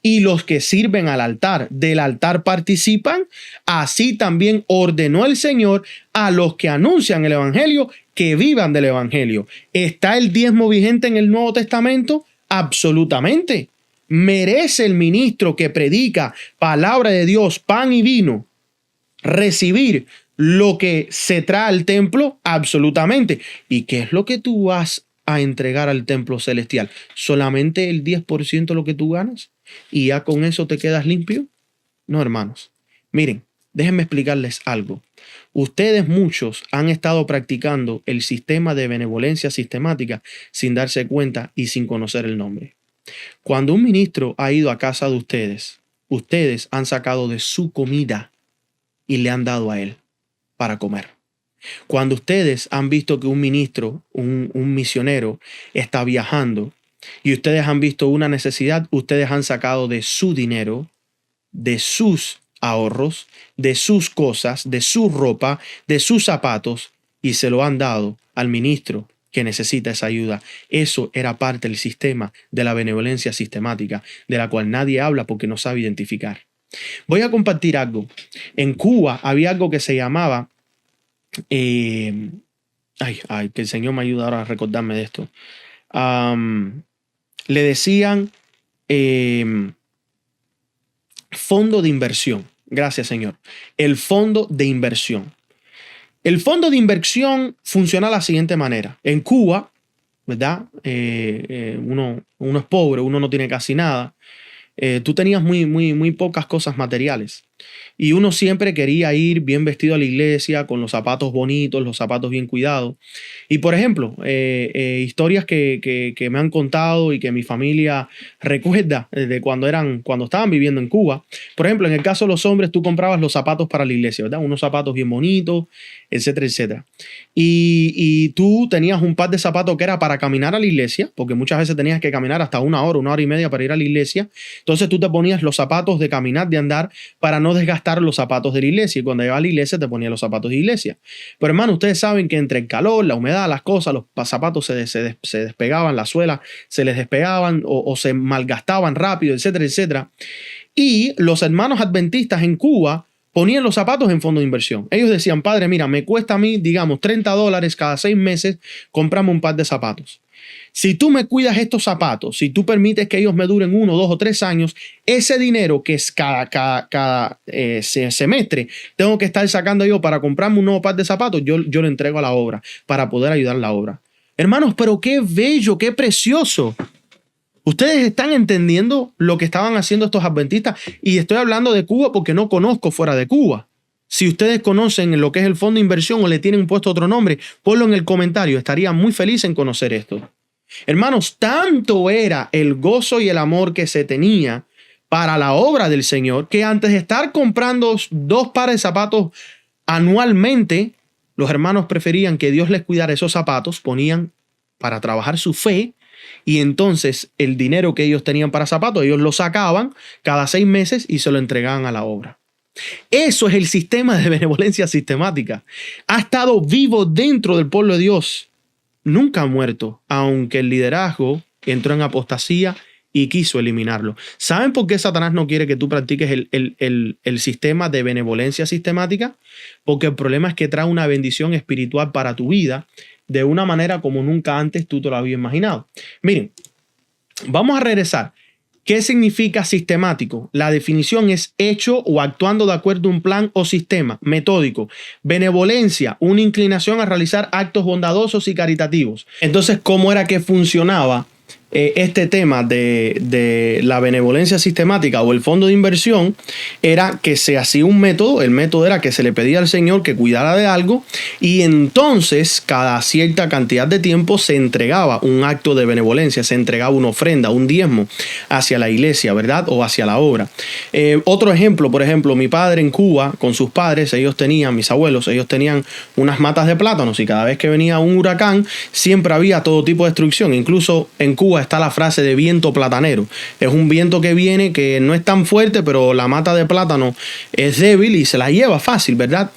y los que sirven al altar del altar participan? Así también ordenó el Señor a los que anuncian el evangelio que vivan del evangelio. ¿Está el diezmo vigente en el Nuevo Testamento? Absolutamente. ¿Merece el ministro que predica palabra de Dios, pan y vino, recibir lo que se trae al templo? Absolutamente. ¿Y qué es lo que tú vas a entregar al templo celestial? ¿Solamente el 10% de lo que tú ganas? ¿Y ya con eso te quedas limpio? No, hermanos. Miren, déjenme explicarles algo. Ustedes muchos han estado practicando el sistema de benevolencia sistemática sin darse cuenta y sin conocer el nombre. Cuando un ministro ha ido a casa de ustedes, ustedes han sacado de su comida y le han dado a él para comer. Cuando ustedes han visto que un ministro, un misionero está viajando y ustedes han visto una necesidad, ustedes han sacado de su dinero, de sus ahorros, de sus cosas, de su ropa, de sus zapatos y se lo han dado al ministro que necesita esa ayuda. Eso era parte del sistema de la benevolencia sistemática, de la cual nadie habla porque no sabe identificar. Voy a compartir algo. En Cuba había algo que se llamaba, que el Señor me ayude ahora a recordarme de esto. Le decían fondo de inversión. Gracias, Señor. El fondo de inversión. El fondo de inversión funciona de la siguiente manera. En Cuba, ¿verdad? Uno es pobre, uno no tiene casi nada. Tú tenías muy pocas cosas materiales. Y uno siempre quería ir bien vestido a la iglesia, con los zapatos bonitos, los zapatos bien cuidados. Y por ejemplo, historias que me han contado y que mi familia recuerda de cuando estaban viviendo en Cuba. Por ejemplo, en el caso de los hombres, tú comprabas los zapatos para la iglesia, ¿verdad? Unos zapatos bien bonitos, etcétera, etcétera. Y tú tenías un par de zapatos que era para caminar a la iglesia, porque muchas veces tenías que caminar hasta 1 hora y media para ir a la iglesia. Entonces tú te ponías los zapatos de caminar, de andar, para no desgastar los zapatos de la iglesia. Y cuando llegaba a la iglesia te ponías los zapatos de iglesia. Pero hermano, ustedes saben que entre el calor, la humedad, las cosas, los zapatos se despegaban, las suelas se les despegaban o se malgastaban rápido, etcétera, etcétera. Y los hermanos adventistas en Cuba ponían los zapatos en fondo de inversión. Ellos decían, padre, mira, me cuesta a mí, digamos, $30 cada 6 meses comprarme un par de zapatos. Si tú me cuidas estos zapatos, si tú permites que ellos me duren 1, 2 o 3 años, ese dinero que es cada semestre tengo que estar sacando yo para comprarme un nuevo par de zapatos, yo lo entrego a la obra para poder ayudar a la obra. Hermanos, pero qué bello, qué precioso. Ustedes están entendiendo lo que estaban haciendo estos adventistas, y estoy hablando de Cuba porque no conozco fuera de Cuba. Si ustedes conocen lo que es el fondo de inversión o le tienen puesto otro nombre, ponlo en el comentario. Estaría muy feliz en conocer esto. Hermanos, tanto era el gozo y el amor que se tenía para la obra del Señor, que antes de estar comprando 2 pares de zapatos anualmente, los hermanos preferían que Dios les cuidara esos zapatos, ponían para trabajar su fe, y entonces el dinero que ellos tenían para zapatos, ellos lo sacaban cada 6 meses y se lo entregaban a la obra. Eso es el sistema de benevolencia sistemática. Ha estado vivo dentro del pueblo de Dios. Nunca ha muerto, aunque el liderazgo entró en apostasía y quiso eliminarlo. ¿Saben por qué Satanás no quiere que tú practiques el sistema de benevolencia sistemática? Porque el problema es que trae una bendición espiritual para tu vida de una manera como nunca antes tú te lo habías imaginado. Miren, vamos a regresar. ¿Qué significa sistemático? La definición es hecho o actuando de acuerdo a un plan o sistema metódico. Benevolencia, una inclinación a realizar actos bondadosos y caritativos. Entonces, ¿cómo era que funcionaba este tema de la benevolencia sistemática o el fondo de inversión? Era que se hacía un método. El método era que se le pedía al Señor que cuidara de algo, y entonces cada cierta cantidad de tiempo se entregaba un acto de benevolencia, se entregaba una ofrenda, un diezmo hacia la iglesia, ¿verdad? O hacia la obra. Otro ejemplo, por ejemplo, mi padre en Cuba con sus padres, mis abuelos, ellos tenían unas matas de plátanos, y cada vez que venía un huracán siempre había todo tipo de destrucción. Incluso en Cuba está la frase de viento platanero. Es un viento que viene, que no es tan fuerte, pero la mata de plátano es débil y se la lleva fácil, ¿verdad?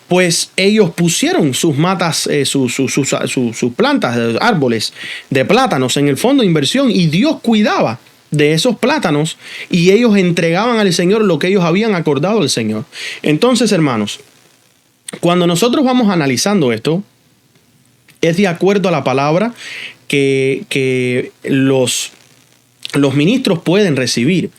Pues ellos pusieron sus matas, sus plantas, árboles de plátanos en el fondo de inversión, y Dios cuidaba de esos plátanos, y ellos entregaban al Señor lo que ellos habían acordado al Señor. Entonces, hermanos, cuando nosotros vamos analizando esto, es de acuerdo a la palabra que los ministros pueden recibir.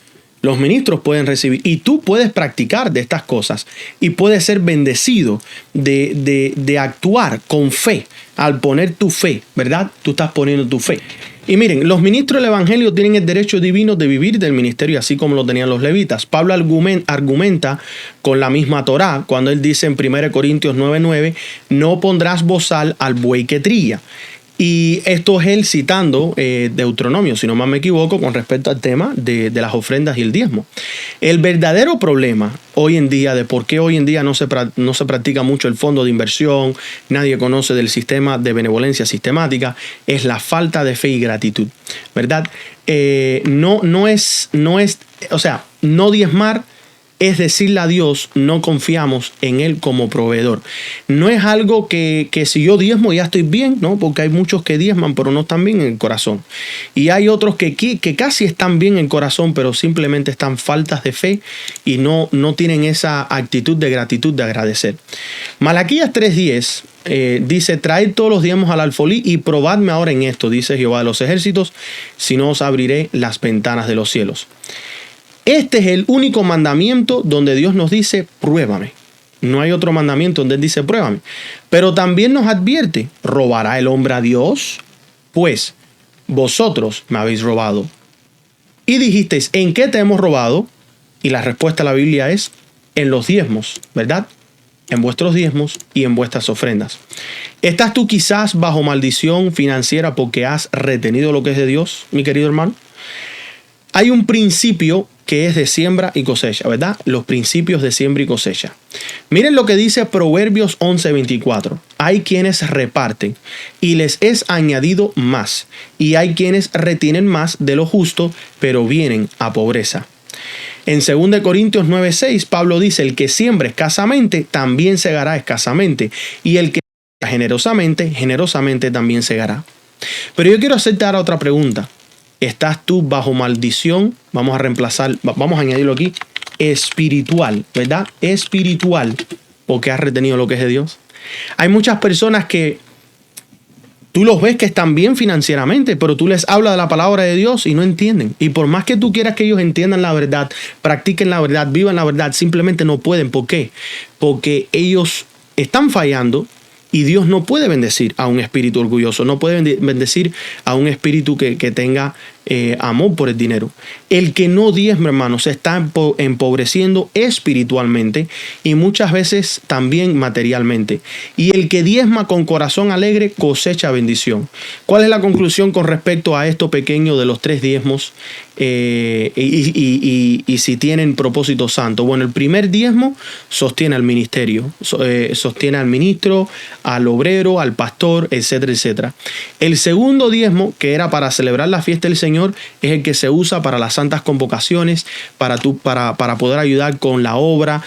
Los ministros pueden recibir, y tú puedes practicar de estas cosas y puedes ser bendecido de actuar con fe. Al poner tu fe, ¿verdad? Tú estás poniendo tu fe. Y miren, los ministros del evangelio tienen el derecho divino de vivir del ministerio, así como lo tenían los levitas. Pablo argumenta con la misma Torá cuando él dice en 1 Corintios 9:9, no pondrás bozal al buey que trilla. Y esto es él citando Deuteronomio, si no más me equivoco, con respecto al tema de las ofrendas y el diezmo. El verdadero problema hoy en día, de por qué hoy en día no se practica mucho el fondo de inversión, nadie conoce del sistema de benevolencia sistemática, es la falta de fe y gratitud, ¿verdad? No diezmar es decirle a Dios, no confiamos en Él como proveedor. No es algo que si yo diezmo ya estoy bien, ¿no? Porque hay muchos que diezman pero no están bien en el corazón. Y hay otros que casi están bien en el corazón, pero simplemente están faltas de fe y no tienen esa actitud de gratitud, de agradecer. Malaquías 3:10 dice, traed todos los diezmos al alfolí y probadme ahora en esto, dice Jehová de los ejércitos, si no os abriré las ventanas de los cielos. Este es el único mandamiento donde Dios nos dice, pruébame. No hay otro mandamiento donde Él dice, pruébame. Pero también nos advierte, ¿robará el hombre a Dios? Pues vosotros me habéis robado. Y dijisteis, ¿en qué te hemos robado? Y la respuesta de la Biblia es, en los diezmos, ¿verdad? En vuestros diezmos y en vuestras ofrendas. ¿Estás tú quizás bajo maldición financiera porque has retenido lo que es de Dios, mi querido hermano? Hay un principio que es de siembra y cosecha, ¿verdad? Los principios de siembra y cosecha. Miren lo que dice Proverbios 11:24. Hay quienes reparten y les es añadido más, y hay quienes retienen más de lo justo, pero vienen a pobreza. En 2 Corintios 9:6, Pablo dice, el que siembra escasamente, también segará escasamente, y el que siembra generosamente, generosamente también segará. Pero yo quiero hacerte ahora otra pregunta. ¿Estás tú bajo maldición? Vamos a añadirlo aquí, espiritual, ¿verdad? Espiritual, porque has retenido lo que es de Dios. Hay muchas personas que tú los ves que están bien financieramente, pero tú les hablas de la palabra de Dios y no entienden. Y por más que tú quieras que ellos entiendan la verdad, practiquen la verdad, vivan la verdad, simplemente no pueden. ¿Por qué? Porque ellos están fallando. Y Dios no puede bendecir a un espíritu orgulloso, no puede bendecir a un espíritu que tenga amor por el dinero. El que no diezma, hermanos, se está empobreciendo espiritualmente y muchas veces también materialmente. Y el que diezma con corazón alegre cosecha bendición. ¿Cuál es la conclusión con respecto a esto pequeño de los 3 diezmos? Y si tienen propósito santo. Bueno, el primer diezmo sostiene al ministerio, sostiene al ministro, al obrero, al pastor, etcétera, etcétera. El segundo diezmo, que era para celebrar la fiesta del Señor, es el que se usa para las santas convocaciones, para poder ayudar con la obra,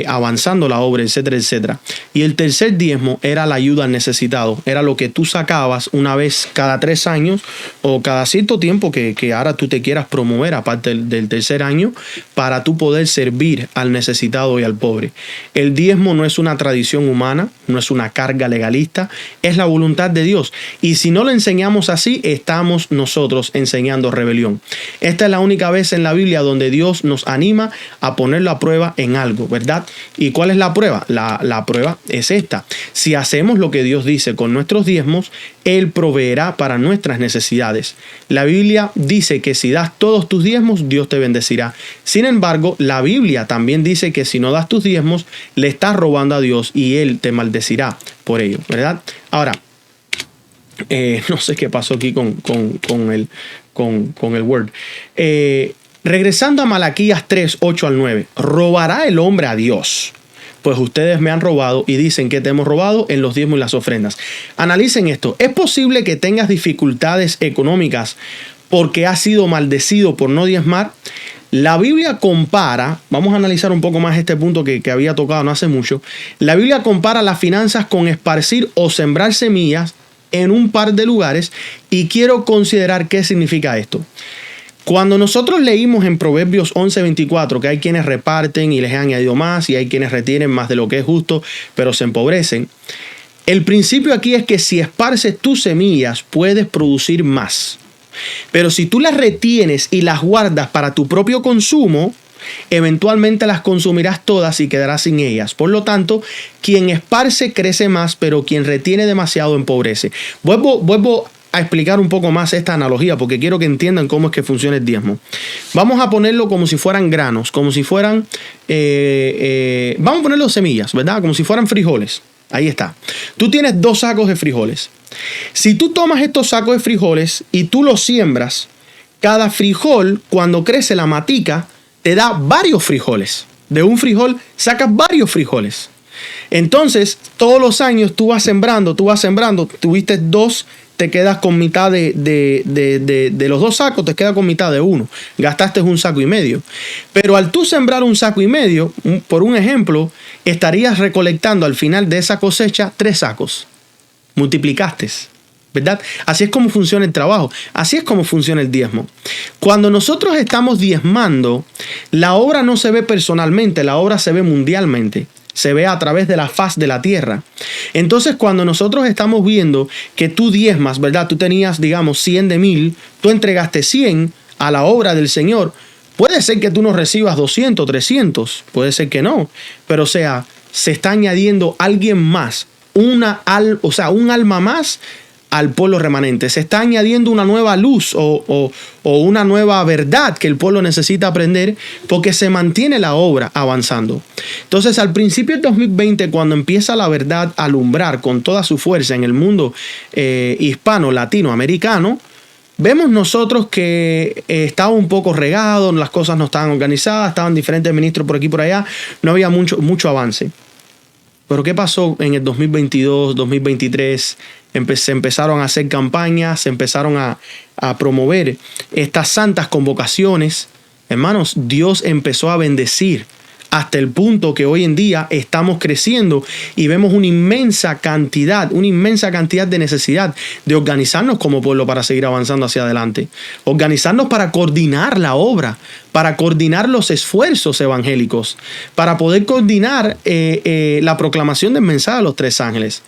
avanzando la obra, etcétera, etcétera. Y el tercer diezmo era la ayuda al necesitado, era lo que tú sacabas una vez cada 3 años o cada cierto tiempo que ahora tú te quieras promover, aparte del tercer año, para tú poder servir al necesitado y al pobre. El diezmo no es una tradición humana, no es una carga legalista, es la voluntad de Dios. Y si no lo enseñamos así, estamos nosotros enseñando rebelión. Esta es la única vez en la Biblia donde Dios nos anima a ponerlo a prueba en algo, ¿verdad? ¿Y cuál es la prueba? La prueba es esta. Si hacemos lo que Dios dice con nuestros diezmos, Él proveerá para nuestras necesidades. La Biblia dice que si das todos tus diezmos, Dios te bendecirá. Sin embargo, la Biblia también dice que si no das tus diezmos, le estás robando a Dios y Él te maldecirá por ello, ¿verdad? Ahora, no sé qué pasó aquí con el Word. Regresando a Malaquías 3, 8 al 9. ¿Robará el hombre a Dios? Pues ustedes me han robado y dicen que te hemos robado en los diezmos y las ofrendas. Analicen esto. ¿Es posible que tengas dificultades económicas porque has sido maldecido por no diezmar? La Biblia compara, vamos a analizar un poco más este punto que había tocado no hace mucho. La Biblia compara las finanzas con esparcir o sembrar semillas en un par de lugares y quiero considerar qué significa esto. Cuando nosotros leímos en Proverbios 11:24 que hay quienes reparten y les han añadido más y hay quienes retienen más de lo que es justo, pero se empobrecen, el principio aquí es que si esparces tus semillas puedes producir más. Pero si tú las retienes y las guardas para tu propio consumo, eventualmente las consumirás todas y quedarás sin ellas. Por lo tanto, quien esparce crece más, pero quien retiene demasiado empobrece. Vuelvo a explicar un poco más esta analogía porque quiero que entiendan cómo es que funciona el diezmo. Vamos a ponerlo como si fueran granos, como si fueran, vamos a ponerlo semillas, ¿verdad? Como si fueran frijoles. Ahí está. Tú tienes 2 sacos de frijoles. Si tú tomas estos sacos de frijoles y tú los siembras, cada frijol, cuando crece la matica, te da varios frijoles. De un frijol sacas varios frijoles. Entonces, todos los años tú vas sembrando, tuviste 2, te quedas con mitad de los 2 sacos, te quedas con mitad de uno. Gastaste 1,5 sacos. Pero al tú sembrar 1,5 sacos, por un ejemplo, estarías recolectando al final de esa cosecha 3 sacos. Multiplicaste, ¿verdad? Así es como funciona el trabajo. Así es como funciona el diezmo. Cuando nosotros estamos diezmando, la obra no se ve personalmente, la obra se ve mundialmente. Se ve a través de la faz de la tierra. Entonces, cuando nosotros estamos viendo que tú diezmas, ¿verdad? Tú tenías, digamos, 100 de 1000, tú entregaste 100 a la obra del Señor. Puede ser que tú no recibas 200, 300, puede ser que no. Pero, o sea, se está añadiendo alguien más, un alma más al pueblo remanente. Se está añadiendo una nueva luz o una nueva verdad que el pueblo necesita aprender porque se mantiene la obra avanzando. Entonces, al principio del 2020, cuando empieza la verdad a alumbrar con toda su fuerza en el mundo hispano, latinoamericano, vemos nosotros que estaba un poco regado, las cosas no estaban organizadas, estaban diferentes ministros por aquí y por allá, no había mucho avance. Pero ¿qué pasó en el 2022, 2023? Se empezaron a hacer campañas, se empezaron a promover estas santas convocaciones. Hermanos, Dios empezó a bendecir hasta el punto que hoy en día estamos creciendo y vemos una inmensa cantidad de necesidad de organizarnos como pueblo para seguir avanzando hacia adelante. Organizarnos para coordinar la obra, para coordinar los esfuerzos evangélicos, para poder coordinar la proclamación del mensaje a los 3 ángeles.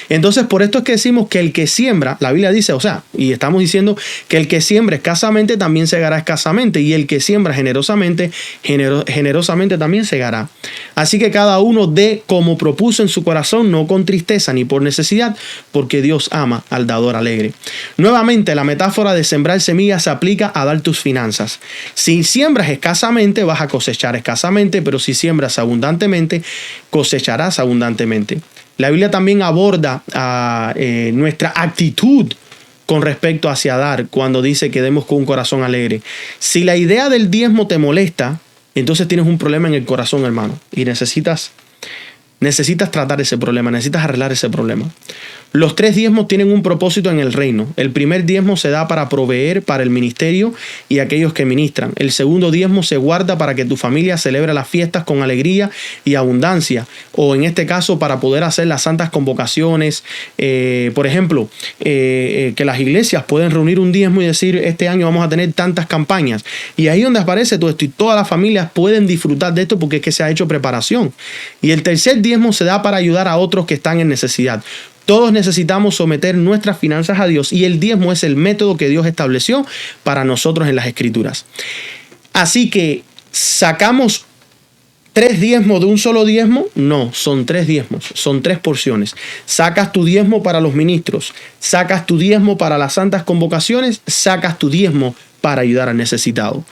Entonces, por esto es que decimos que el que siembra, la Biblia dice, y estamos diciendo que el que siembra escasamente también segará escasamente, y el que siembra generosamente, generosamente también segará. Así que cada uno dé como propuso en su corazón, no con tristeza ni por necesidad, porque Dios ama al dador alegre. Nuevamente, la metáfora de sembrar semillas se aplica a dar tus finanzas. Si siembras escasamente, vas a cosechar escasamente, pero si siembras abundantemente, cosecharás abundantemente. La Biblia también aborda nuestra actitud con respecto hacia dar, cuando dice que demos con un corazón alegre. Si la idea del diezmo te molesta, entonces tienes un problema en el corazón, hermano, y necesitas tratar ese problema, necesitas arreglar ese problema. Los 3 diezmos tienen un propósito en el reino. El primer diezmo se da para proveer para el ministerio y aquellos que ministran. El segundo diezmo se guarda para que tu familia celebre las fiestas con alegría y abundancia. O en este caso, para poder hacer las santas convocaciones. Por ejemplo, que las iglesias pueden reunir un diezmo y decir, este año vamos a tener tantas campañas. Y ahí donde aparece todo esto y todas las familias pueden disfrutar de esto porque es que se ha hecho preparación. Y el tercer diezmo se da para ayudar a otros que están en necesidad. Todos necesitamos someter nuestras finanzas a Dios y el diezmo es el método que Dios estableció para nosotros en las Escrituras. Así que, ¿sacamos 3 diezmos de un solo diezmo? No, son 3 diezmos, son 3 porciones. Sacas tu diezmo para los ministros, sacas tu diezmo para las santas convocaciones, sacas tu diezmo para ayudar al necesitado.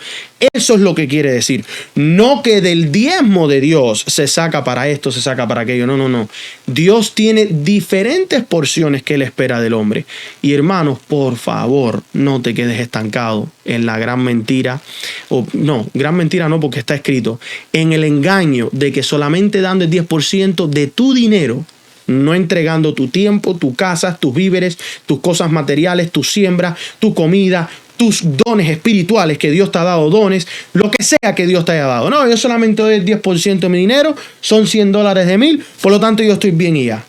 Eso es lo que quiere decir. No que del diezmo de Dios se saca para esto, se saca para aquello. No. Dios tiene diferentes porciones que Él espera del hombre. Y hermanos, por favor, no te quedes estancado en la gran mentira. Gran mentira no, porque está escrito. En el engaño de que solamente dando el 10% de tu dinero, no entregando tu tiempo, tu casa, tus víveres, tus cosas materiales, tu siembra, tu comida, tus dones espirituales que Dios te ha dado, dones, lo que sea que Dios te haya dado. No, yo solamente doy el 10% de mi dinero, son $100 de 1,000, por lo tanto yo estoy bien y ya.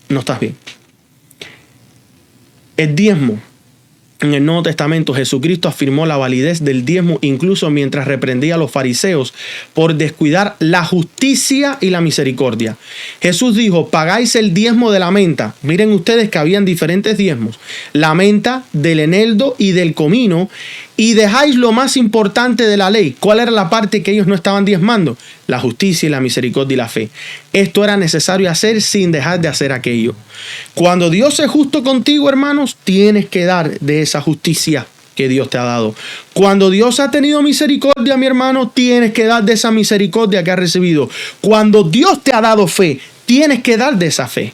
No estás bien. El diezmo. En el Nuevo Testamento, Jesucristo afirmó la validez del diezmo incluso mientras reprendía a los fariseos por descuidar la justicia y la misericordia. Jesús dijo, pagáis el diezmo de la menta. Miren ustedes que habían diferentes diezmos. La menta, del eneldo y del comino. Y dejáis lo más importante de la ley. ¿Cuál era la parte que ellos no estaban diezmando? La justicia y la misericordia y la fe. Esto era necesario hacer sin dejar de hacer aquello. Cuando Dios es justo contigo, hermanos, tienes que dar de esa justicia que Dios te ha dado. Cuando Dios ha tenido misericordia, mi hermano, tienes que dar de esa misericordia que has recibido. Cuando Dios te ha dado fe, tienes que dar de esa fe.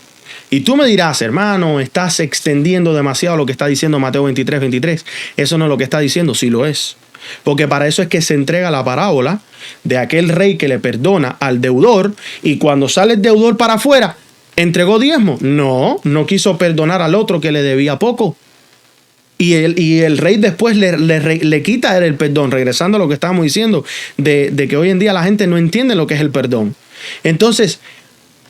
Y tú me dirás, hermano, estás extendiendo demasiado lo que está diciendo Mateo 23:23. Eso no es lo que está diciendo, sí lo es. Porque para eso es que se entrega la parábola de aquel rey que le perdona al deudor y cuando sale el deudor para afuera, ¿entregó diezmo? No quiso perdonar al otro que le debía poco. Y el rey después le quita el perdón, regresando a lo que estábamos diciendo, de que hoy en día la gente no entiende lo que es el perdón. Entonces,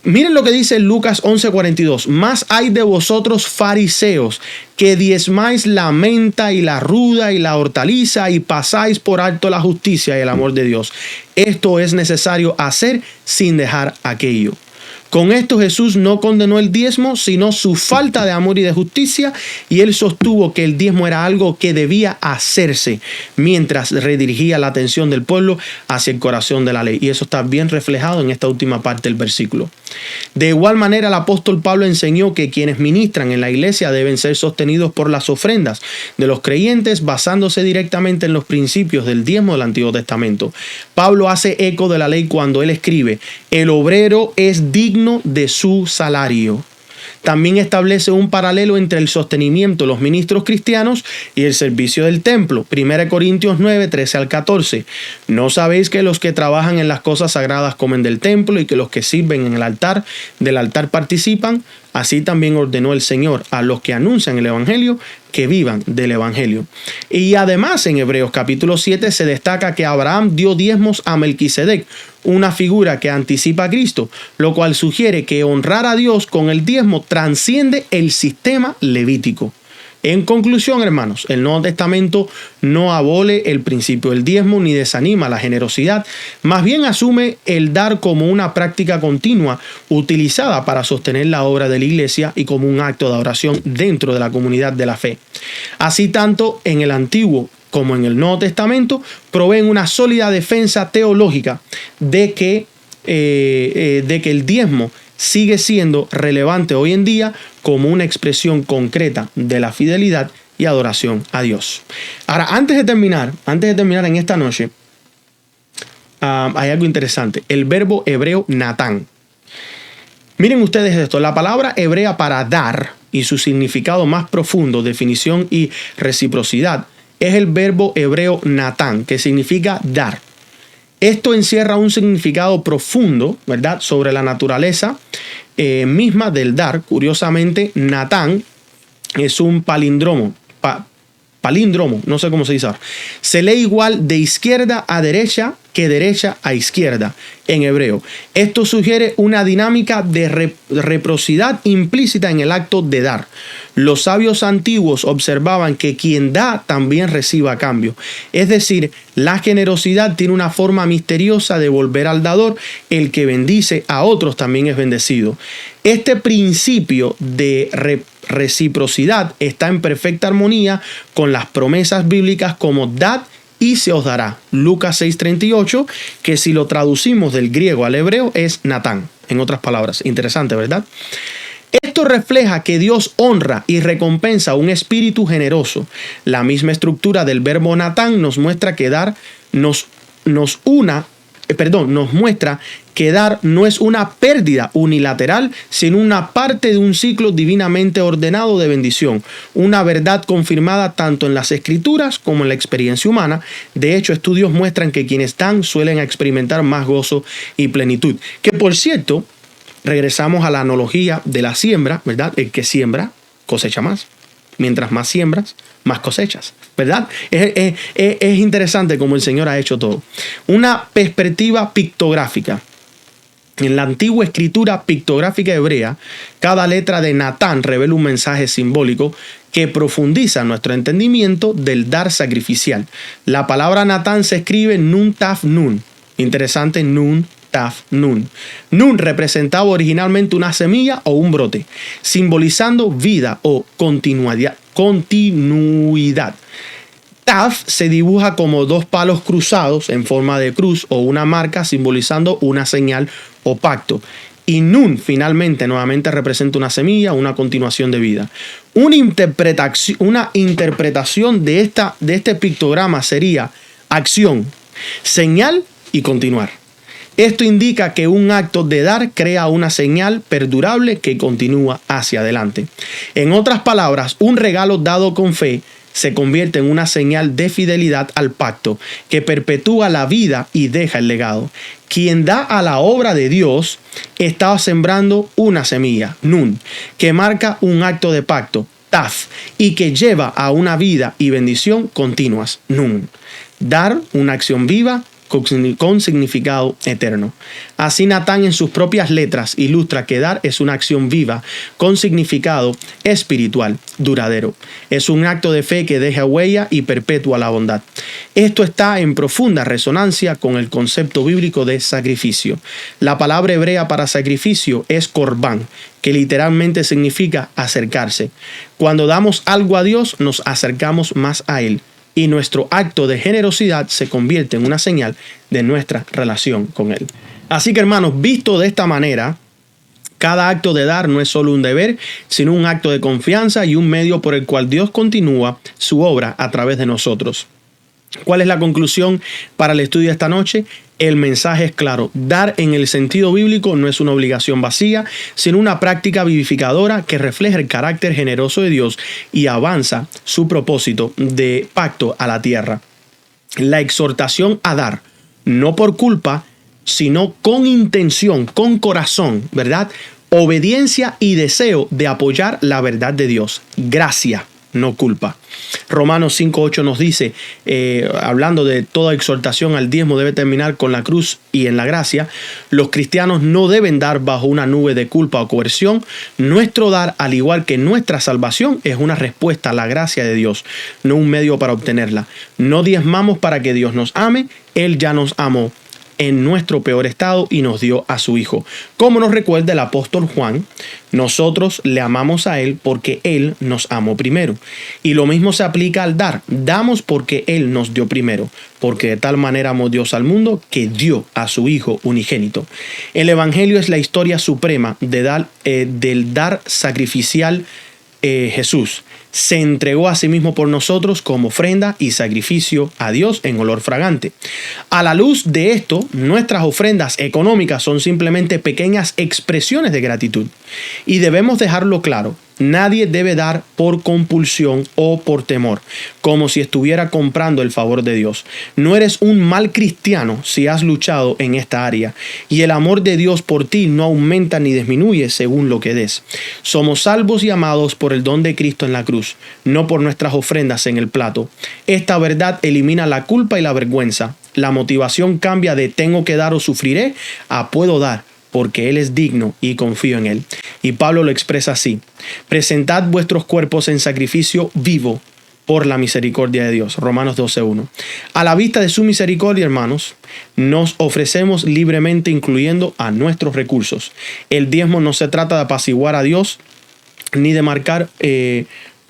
miren lo que dice Lucas 11:42. Más hay de vosotros fariseos que diezmáis la menta y la ruda y la hortaliza y pasáis por alto la justicia y el amor de Dios. Esto es necesario hacer sin dejar aquello. Con esto Jesús no condenó el diezmo, sino su falta de amor y de justicia, y él sostuvo que el diezmo era algo que debía hacerse mientras redirigía la atención del pueblo hacia el corazón de la ley. Y eso está bien reflejado en esta última parte del versículo. De igual manera, el apóstol Pablo enseñó que quienes ministran en la iglesia deben ser sostenidos por las ofrendas de los creyentes, basándose directamente en los principios del diezmo del Antiguo Testamento. Pablo hace eco de la ley cuando él escribe: el obrero es digno de su salario. También establece un paralelo entre el sostenimiento de los ministros cristianos y el servicio del templo. 1 Corintios 9, 13 al 14. ¿No sabéis que los que trabajan en las cosas sagradas comen del templo y que los que sirven en el altar, del altar participan? Así también ordenó el Señor a los que anuncian el evangelio que vivan del evangelio. Y además en Hebreos capítulo 7 se destaca que Abraham dio diezmos a Melquisedec, una figura que anticipa a Cristo, lo cual sugiere que honrar a Dios con el diezmo trasciende el sistema levítico. En conclusión, hermanos, el Nuevo Testamento no abole el principio del diezmo ni desanima la generosidad, más bien asume el dar como una práctica continua utilizada para sostener la obra de la iglesia y como un acto de adoración dentro de la comunidad de la fe. Así, tanto en el Antiguo como en el Nuevo Testamento proveen una sólida defensa teológica de que el diezmo sigue siendo relevante hoy en día como una expresión concreta de la fidelidad y adoración a Dios. Ahora, antes de terminar en esta noche, hay algo interesante. El verbo hebreo natán. Miren ustedes esto. La palabra hebrea para dar y su significado más profundo, definición y reciprocidad, es el verbo hebreo natán, que significa dar. Esto encierra un significado profundo, ¿verdad?, sobre la naturaleza misma del dar. Curiosamente, natán es un palíndromo, no sé cómo se dice ahora. Se lee igual de izquierda a derecha que derecha a izquierda en hebreo. Esto sugiere una dinámica de reciprocidad implícita en el acto de dar. Los sabios antiguos observaban que quien da también recibe a cambio. Es decir, la generosidad tiene una forma misteriosa de volver al dador. El que bendice a otros también es bendecido. Este principio de reciprocidad está en perfecta armonía con las promesas bíblicas como dad y se os dará. Lucas 6:38, que si lo traducimos del griego al hebreo es natán. En otras palabras, interesante, ¿verdad? Esto refleja que Dios honra y recompensa un espíritu generoso. La misma estructura del verbo natán nos muestra que dar nos muestra que dar no es una pérdida unilateral, sino una parte de un ciclo divinamente ordenado de bendición, una verdad confirmada tanto en las Escrituras como en la experiencia humana. De hecho, estudios muestran que quienes dan suelen experimentar más gozo y plenitud. Que por cierto, regresamos a la analogía de la siembra, ¿verdad? El que siembra cosecha más. Mientras más siembras, más cosechas, ¿verdad? Es interesante cómo el Señor ha hecho todo. Una perspectiva pictográfica. En la antigua escritura pictográfica hebrea, cada letra de Natán revela un mensaje simbólico que profundiza nuestro entendimiento del dar sacrificial. La palabra Natán se escribe Nun Taf Nun. Interesante, Nun Taf Nun. Nun representaba originalmente una semilla o un brote, simbolizando vida o continuidad. Taf se dibuja como dos palos cruzados en forma de cruz o una marca simbolizando una señal o pacto. Y Nun finalmente nuevamente representa una semilla, una continuación de vida. Una interpretación de este pictograma sería acción, señal y continuar. Esto indica que un acto de dar crea una señal perdurable que continúa hacia adelante. En otras palabras, un regalo dado con fe se convierte en una señal de fidelidad al pacto que perpetúa la vida y deja el legado. Quien da a la obra de Dios está sembrando una semilla, Nun, que marca un acto de pacto, Taf, y que lleva a una vida y bendición continuas, Nun. Dar, una acción viva, con significado eterno. Así Natán en sus propias letras ilustra que dar es una acción viva con significado espiritual duradero. Es un acto de fe que deja huella y perpetúa la bondad. Esto está en profunda resonancia con el concepto bíblico de sacrificio. La palabra hebrea para sacrificio es corbán, que literalmente significa acercarse. Cuando damos algo a Dios, nos acercamos más a Él. Y nuestro acto de generosidad se convierte en una señal de nuestra relación con Él. Así que, hermanos, visto de esta manera, cada acto de dar no es solo un deber, sino un acto de confianza y un medio por el cual Dios continúa su obra a través de nosotros. ¿Cuál es la conclusión para el estudio de esta noche? El mensaje es claro. Dar en el sentido bíblico no es una obligación vacía, sino una práctica vivificadora que refleja el carácter generoso de Dios y avanza su propósito de pacto a la tierra. La exhortación a dar, no por culpa, sino con intención, con corazón, ¿verdad? Obediencia y deseo de apoyar la verdad de Dios. Gracia. no culpa. Romanos 5:8 nos dice, hablando de toda exhortación al diezmo debe terminar con la cruz y en la gracia, los cristianos no deben dar bajo una nube de culpa o coerción. Nuestro dar, al igual que nuestra salvación, es una respuesta a la gracia de Dios, no un medio para obtenerla. No diezmamos para que Dios nos ame, Él ya nos amó en nuestro peor estado y nos dio a su Hijo. Como nos recuerda el apóstol Juan, nosotros le amamos a Él porque Él nos amó primero. Y lo mismo se aplica al dar. Damos porque Él nos dio primero, porque de tal manera amó Dios al mundo que dio a su Hijo unigénito. El Evangelio es la historia suprema del dar sacrificial. Jesús se entregó a sí mismo por nosotros como ofrenda y sacrificio a Dios en olor fragante. A la luz de esto, nuestras ofrendas económicas son simplemente pequeñas expresiones de gratitud. Y debemos dejarlo claro. Nadie debe dar por compulsión o por temor, como si estuviera comprando el favor de Dios. No eres un mal cristiano si has luchado en esta área, y el amor de Dios por ti no aumenta ni disminuye según lo que des. Somos salvos y amados por el don de Cristo en la cruz, no por nuestras ofrendas en el plato. Esta verdad elimina la culpa y la vergüenza. La motivación cambia de tengo que dar o sufriré a puedo dar, porque Él es digno y confío en Él. Y Pablo lo expresa así: presentad vuestros cuerpos en sacrificio vivo por la misericordia de Dios. Romanos 12:1. A la vista de su misericordia, hermanos, nos ofrecemos libremente, incluyendo a nuestros recursos. El diezmo no se trata de apaciguar a Dios ni de marcar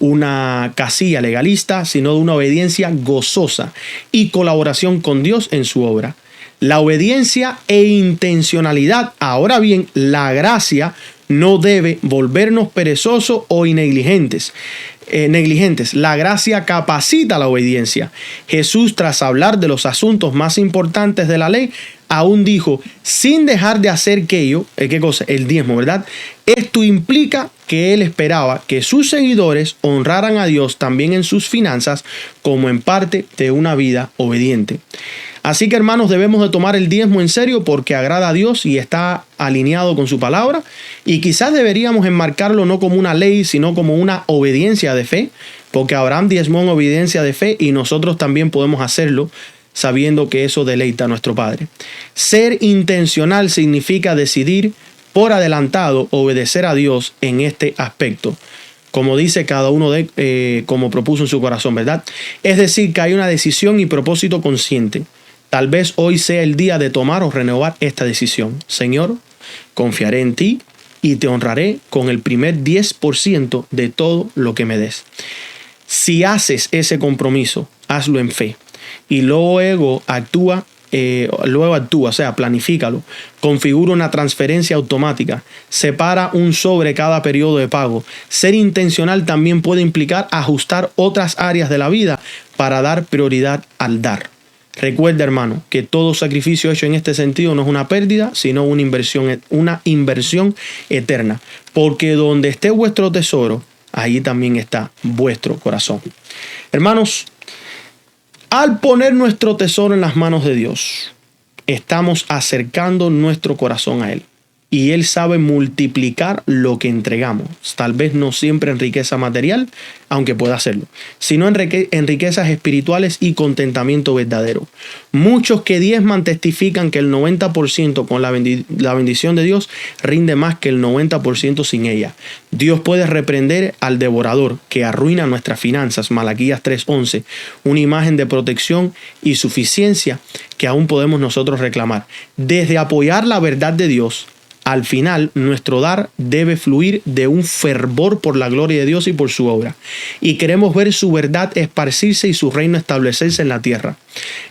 una casilla legalista, sino de una obediencia gozosa y colaboración con Dios en su obra. La obediencia e intencionalidad. Ahora bien, la gracia no debe volvernos perezosos o negligentes. La gracia capacita la obediencia. Jesús, tras hablar de los asuntos más importantes de la ley, aún dijo, sin dejar de hacer aquello, ¿qué cosa? El diezmo, ¿verdad? Esto implica que él esperaba que sus seguidores honraran a Dios también en sus finanzas como en parte de una vida obediente. Así que, hermanos, debemos de tomar el diezmo en serio porque agrada a Dios y está alineado con su palabra. Y quizás deberíamos enmarcarlo no como una ley, sino como una obediencia de fe, porque Abraham diezmó en obediencia de fe y nosotros también podemos hacerlo sabiendo que eso deleita a nuestro Padre. Ser intencional significa decidir por adelantado obedecer a Dios en este aspecto, como dice cada uno como propuso en su corazón, ¿verdad? Es decir, que hay una decisión y propósito consciente. Tal vez hoy sea el día de tomar o renovar esta decisión. Señor, confiaré en ti y te honraré con el primer 10% de todo lo que me des. Si haces ese compromiso, hazlo en fe y luego actúa, o sea, planifícalo, configura una transferencia automática, separa un sobre cada periodo de pago. Ser intencional también puede implicar ajustar otras áreas de la vida para dar prioridad al dar. Recuerda, hermano, que todo sacrificio hecho en este sentido no es una pérdida, sino una inversión eterna. Porque donde esté vuestro tesoro, ahí también está vuestro corazón. Hermanos, al poner nuestro tesoro en las manos de Dios, estamos acercando nuestro corazón a Él. Y Él sabe multiplicar lo que entregamos. Tal vez no siempre en riqueza material, aunque pueda hacerlo, sino en riquezas espirituales y contentamiento verdadero. Muchos que diezman testifican que el 90% con la bendición de Dios rinde más que el 90% sin ella. Dios puede reprender al devorador que arruina nuestras finanzas. Malaquías 3:11, una imagen de protección y suficiencia que aún podemos nosotros reclamar. Desde apoyar la verdad de Dios, al final, nuestro dar debe fluir de un fervor por la gloria de Dios y por su obra. Y queremos ver su verdad esparcirse y su reino establecerse en la tierra.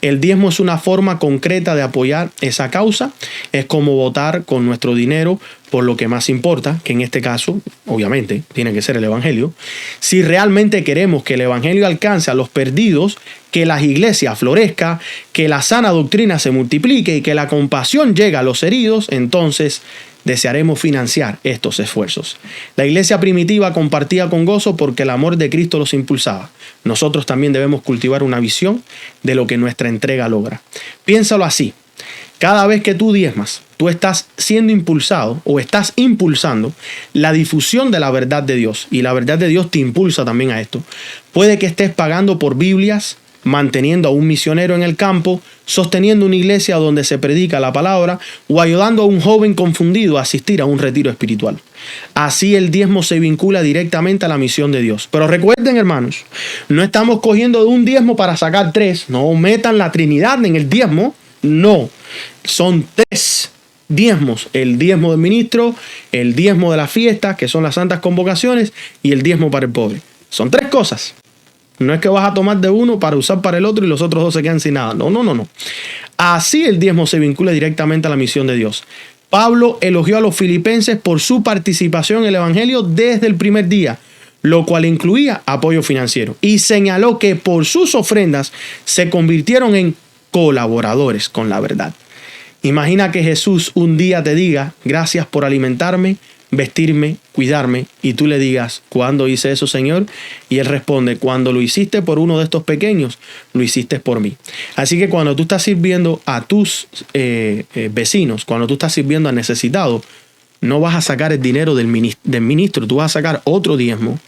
El diezmo es una forma concreta de apoyar esa causa. Es como votar con nuestro dinero por lo que más importa, que en este caso, obviamente, tiene que ser el Evangelio. Si realmente queremos que el Evangelio alcance a los perdidos, que las iglesias florezcan, que la sana doctrina se multiplique y que la compasión llegue a los heridos, entonces desearemos financiar estos esfuerzos. La iglesia primitiva compartía con gozo porque el amor de Cristo los impulsaba. Nosotros también debemos cultivar una visión de lo que nuestra entrega logra. Piénsalo así. Cada vez que tú diezmas, tú estás siendo impulsado o estás impulsando la difusión de la verdad de Dios. Y la verdad de Dios te impulsa también a esto. Puede que estés pagando por Biblias, manteniendo a un misionero en el campo, sosteniendo una iglesia donde se predica la palabra o ayudando a un joven confundido a asistir a un retiro espiritual. Así el diezmo se vincula directamente a la misión de Dios. Pero recuerden, hermanos, no estamos cogiendo de un diezmo para sacar 3. No metan la Trinidad en el diezmo. No, son 3 diezmos: el diezmo del ministro, el diezmo de la fiesta, que son las santas convocaciones, y el diezmo para el pobre. Son 3 cosas. No es que vas a tomar de uno para usar para el otro y los otros 2 se quedan sin nada. No. Así el diezmo se vincula directamente a la misión de Dios. Pablo elogió a los filipenses por su participación en el evangelio desde el primer día, lo cual incluía apoyo financiero, y señaló que por sus ofrendas se convirtieron en colaboradores con la verdad. Imagina que Jesús un día te diga: gracias por alimentarme, vestirme, cuidarme, y tú le digas: ¿cuándo hice eso, Señor? Y él responde: cuando lo hiciste por uno de estos pequeños, lo hiciste por mí. Así que cuando tú estás sirviendo a tus vecinos, cuando tú estás sirviendo al necesitado, no vas a sacar el dinero del ministro, tú vas a sacar otro diezmo,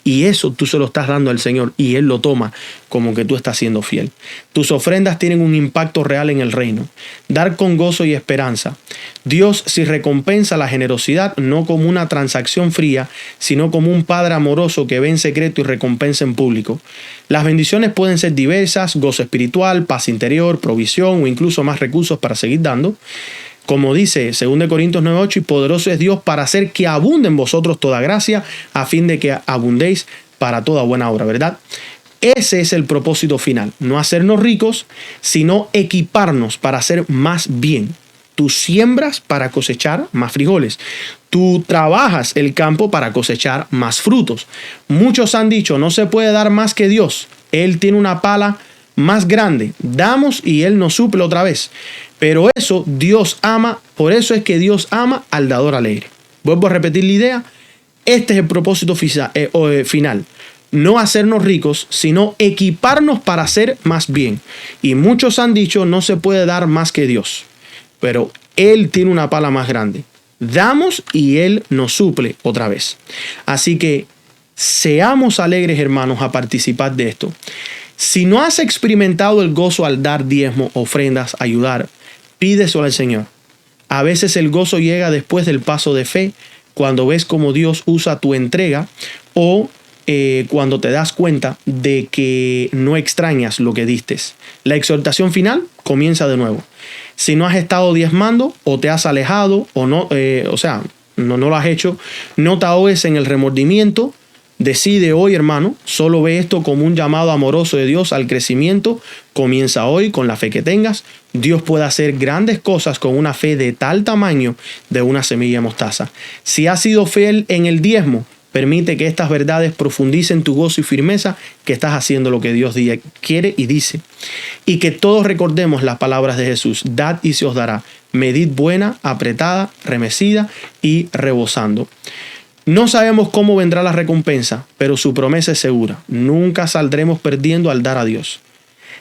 y eso tú se lo estás dando al Señor y Él lo toma como que tú estás siendo fiel. Tus ofrendas tienen un impacto real en el reino. Dar con gozo y esperanza. Dios sí recompensa la generosidad, no como una transacción fría, sino como un padre amoroso que ve en secreto y recompensa en público. Las bendiciones pueden ser diversas: gozo espiritual, paz interior, provisión o incluso más recursos para seguir dando. Como dice 2 Corintios 9:8, y poderoso es Dios para hacer que abunde en vosotros toda gracia, a fin de que abundéis para toda buena obra, ¿verdad? Ese es el propósito final, no hacernos ricos, sino equiparnos para hacer más bien. Tú siembras para cosechar más frijoles. Tú trabajas el campo para cosechar más frutos. Muchos han dicho: no se puede dar más que Dios. Él tiene una pala más grande. Damos y Él nos suple otra vez. Pero eso Dios ama, por eso es que Dios ama al dador alegre. Vuelvo a repetir la idea. Este es el propósito final. No hacernos ricos, sino equiparnos para hacer más bien. Y muchos han dicho: no se puede dar más que Dios. Pero Él tiene una pala más grande. Damos y Él nos suple otra vez. Así que seamos alegres, hermanos, a participar de esto. Si no has experimentado el gozo al dar diezmo, ofrendas, ayudar, pídeselo al Señor. A veces el gozo llega después del paso de fe, cuando ves cómo Dios usa tu entrega, o cuando te das cuenta de que no extrañas lo que diste. La exhortación final comienza de nuevo. Si no has estado diezmando o te has alejado o no, no lo has hecho, no te ahogues en el remordimiento. Decide hoy, hermano, solo ve esto como un llamado amoroso de Dios al crecimiento. Comienza hoy con la fe que tengas. Dios puede hacer grandes cosas con una fe de tal tamaño de una semilla de mostaza. Si has sido fiel en el diezmo, permite que estas verdades profundicen tu gozo y firmeza, que estás haciendo lo que Dios quiere y dice. Y que todos recordemos las palabras de Jesús: dad y se os dará. Medid buena, apretada, remecida y rebosando. No sabemos cómo vendrá la recompensa, pero su promesa es segura. Nunca saldremos perdiendo al dar a Dios.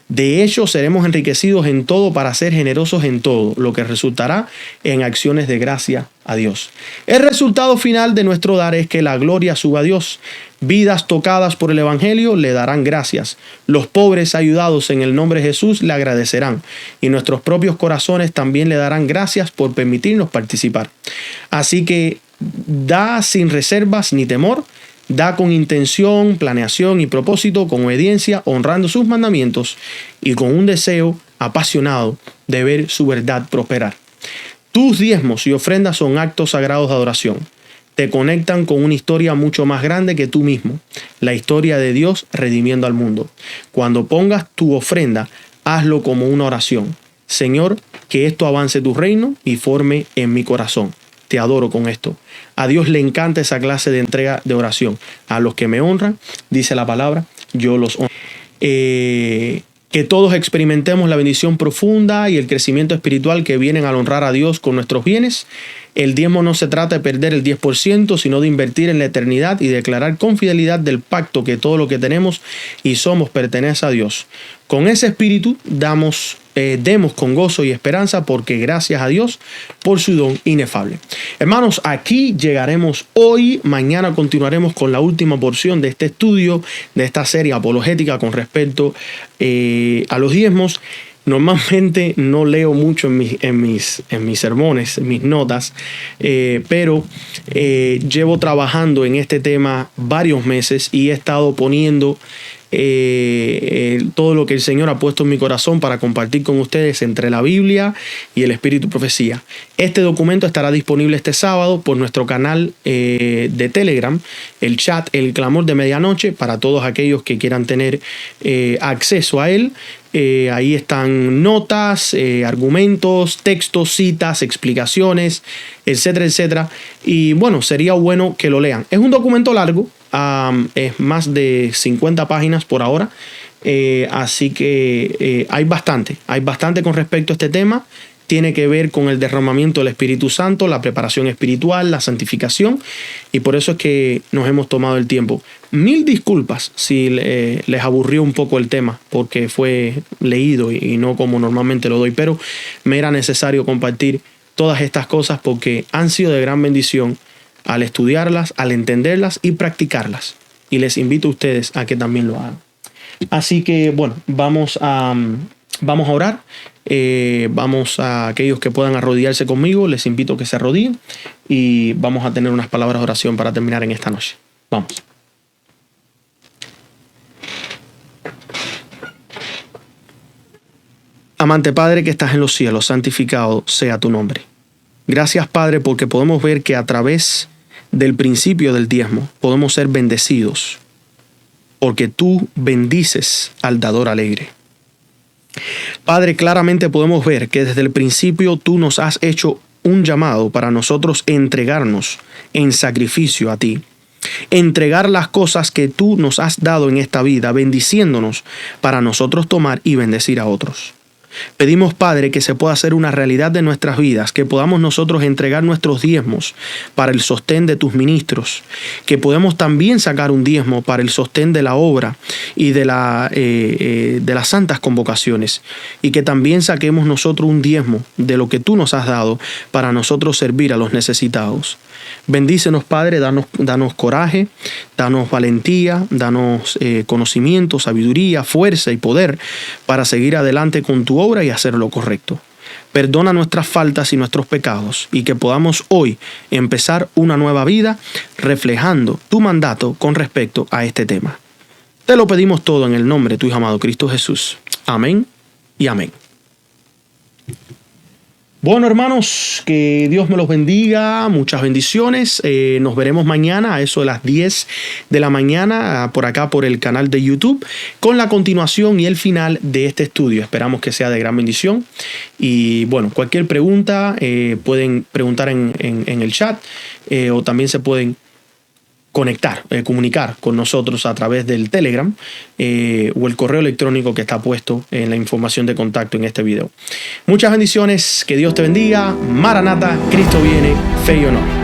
De hecho, seremos enriquecidos en todo para ser generosos en todo, lo que resultará en acciones de gracia a Dios. El resultado final de nuestro dar es que la gloria suba a Dios. Vidas tocadas por el Evangelio le darán gracias. Los pobres ayudados en el nombre de Jesús le agradecerán. Y nuestros propios corazones también le darán gracias por permitirnos participar. Así que da sin reservas ni temor. Da con intención, planeación y propósito, con obediencia, honrando sus mandamientos y con un deseo apasionado de ver su verdad prosperar. Tus diezmos y ofrendas son actos sagrados de adoración. Te conectan con una historia mucho más grande que tú mismo, la historia de Dios redimiendo al mundo. Cuando pongas tu ofrenda, hazlo como una oración. Señor, que esto avance tu reino y forme en mi corazón. Te adoro con esto. A Dios le encanta esa clase de entrega de oración. A los que me honran, dice la palabra, yo los honro. Que todos experimentemos la bendición profunda y el crecimiento espiritual que vienen al honrar a Dios con nuestros bienes. El diezmo no se trata de perder el 10%, sino de invertir en la eternidad y declarar con fidelidad del pacto que todo lo que tenemos y somos pertenece a Dios. Con ese espíritu damos demos con gozo y esperanza, porque gracias a Dios por su don inefable. Hermanos, aquí llegaremos hoy. Mañana continuaremos con la última porción de este estudio, de esta serie apologética con respecto a los diezmos. Normalmente no leo mucho en mis sermones, en mis notas, pero llevo trabajando en este tema varios meses y he estado poniendo todo lo que el Señor ha puesto en mi corazón para compartir con ustedes entre la Biblia y el Espíritu Profecía. Este documento estará disponible este sábado por nuestro canal de Telegram, el chat El Clamor de Medianoche, para todos aquellos que quieran tener acceso a él. Ahí están notas, argumentos, textos, citas, explicaciones, etcétera, etcétera. Y bueno, sería bueno que lo lean. Es un documento largo, es más de 50 páginas por ahora. Así que hay bastante con respecto a este tema. Tiene que ver con el derramamiento del Espíritu Santo, la preparación espiritual, la santificación, y por eso es que nos hemos tomado el tiempo. Mil disculpas si les aburrió un poco el tema, porque fue leído y no como normalmente lo doy, pero me era necesario compartir todas estas cosas porque han sido de gran bendición al estudiarlas, al entenderlas y practicarlas. Y les invito a ustedes a que también lo hagan. Así que bueno, vamos a orar. Vamos a aquellos que puedan arrodillarse conmigo, les invito a que se arrodillen y vamos a tener unas palabras de oración para terminar en esta noche. Vamos. Amante Padre que estás en los cielos, santificado sea tu nombre. Gracias, Padre, porque podemos ver que a través del principio del diezmo podemos ser bendecidos, porque tú bendices al dador alegre. Padre, claramente podemos ver que desde el principio tú nos has hecho un llamado para nosotros entregarnos en sacrificio a ti. Entregar las cosas que tú nos has dado en esta vida, bendiciéndonos para nosotros tomar y bendecir a otros. Pedimos, Padre, que se pueda hacer una realidad de nuestras vidas, que podamos nosotros entregar nuestros diezmos para el sostén de tus ministros, que podemos también sacar un diezmo para el sostén de la obra y de las santas convocaciones, y que también saquemos nosotros un diezmo de lo que tú nos has dado para nosotros servir a los necesitados. Bendícenos, Padre, danos coraje, danos valentía, danos conocimiento, sabiduría, fuerza y poder para seguir adelante con tu obra y hacer lo correcto. Perdona nuestras faltas y nuestros pecados y que podamos hoy empezar una nueva vida reflejando tu mandato con respecto a este tema. Te lo pedimos todo en el nombre de tu Hijo amado Cristo Jesús. Amén y amén. Bueno, hermanos, que Dios me los bendiga, muchas bendiciones. Nos veremos mañana a eso de las 10 de la mañana por acá por el canal de YouTube con la continuación y el final de este estudio. Esperamos que sea de gran bendición. Y bueno, cualquier pregunta pueden preguntar en el chat o también se pueden comunicar con nosotros a través del Telegram o el correo electrónico que está puesto en la información de contacto en este video. Muchas bendiciones, que Dios te bendiga. Maranata, Cristo viene, fe y honor.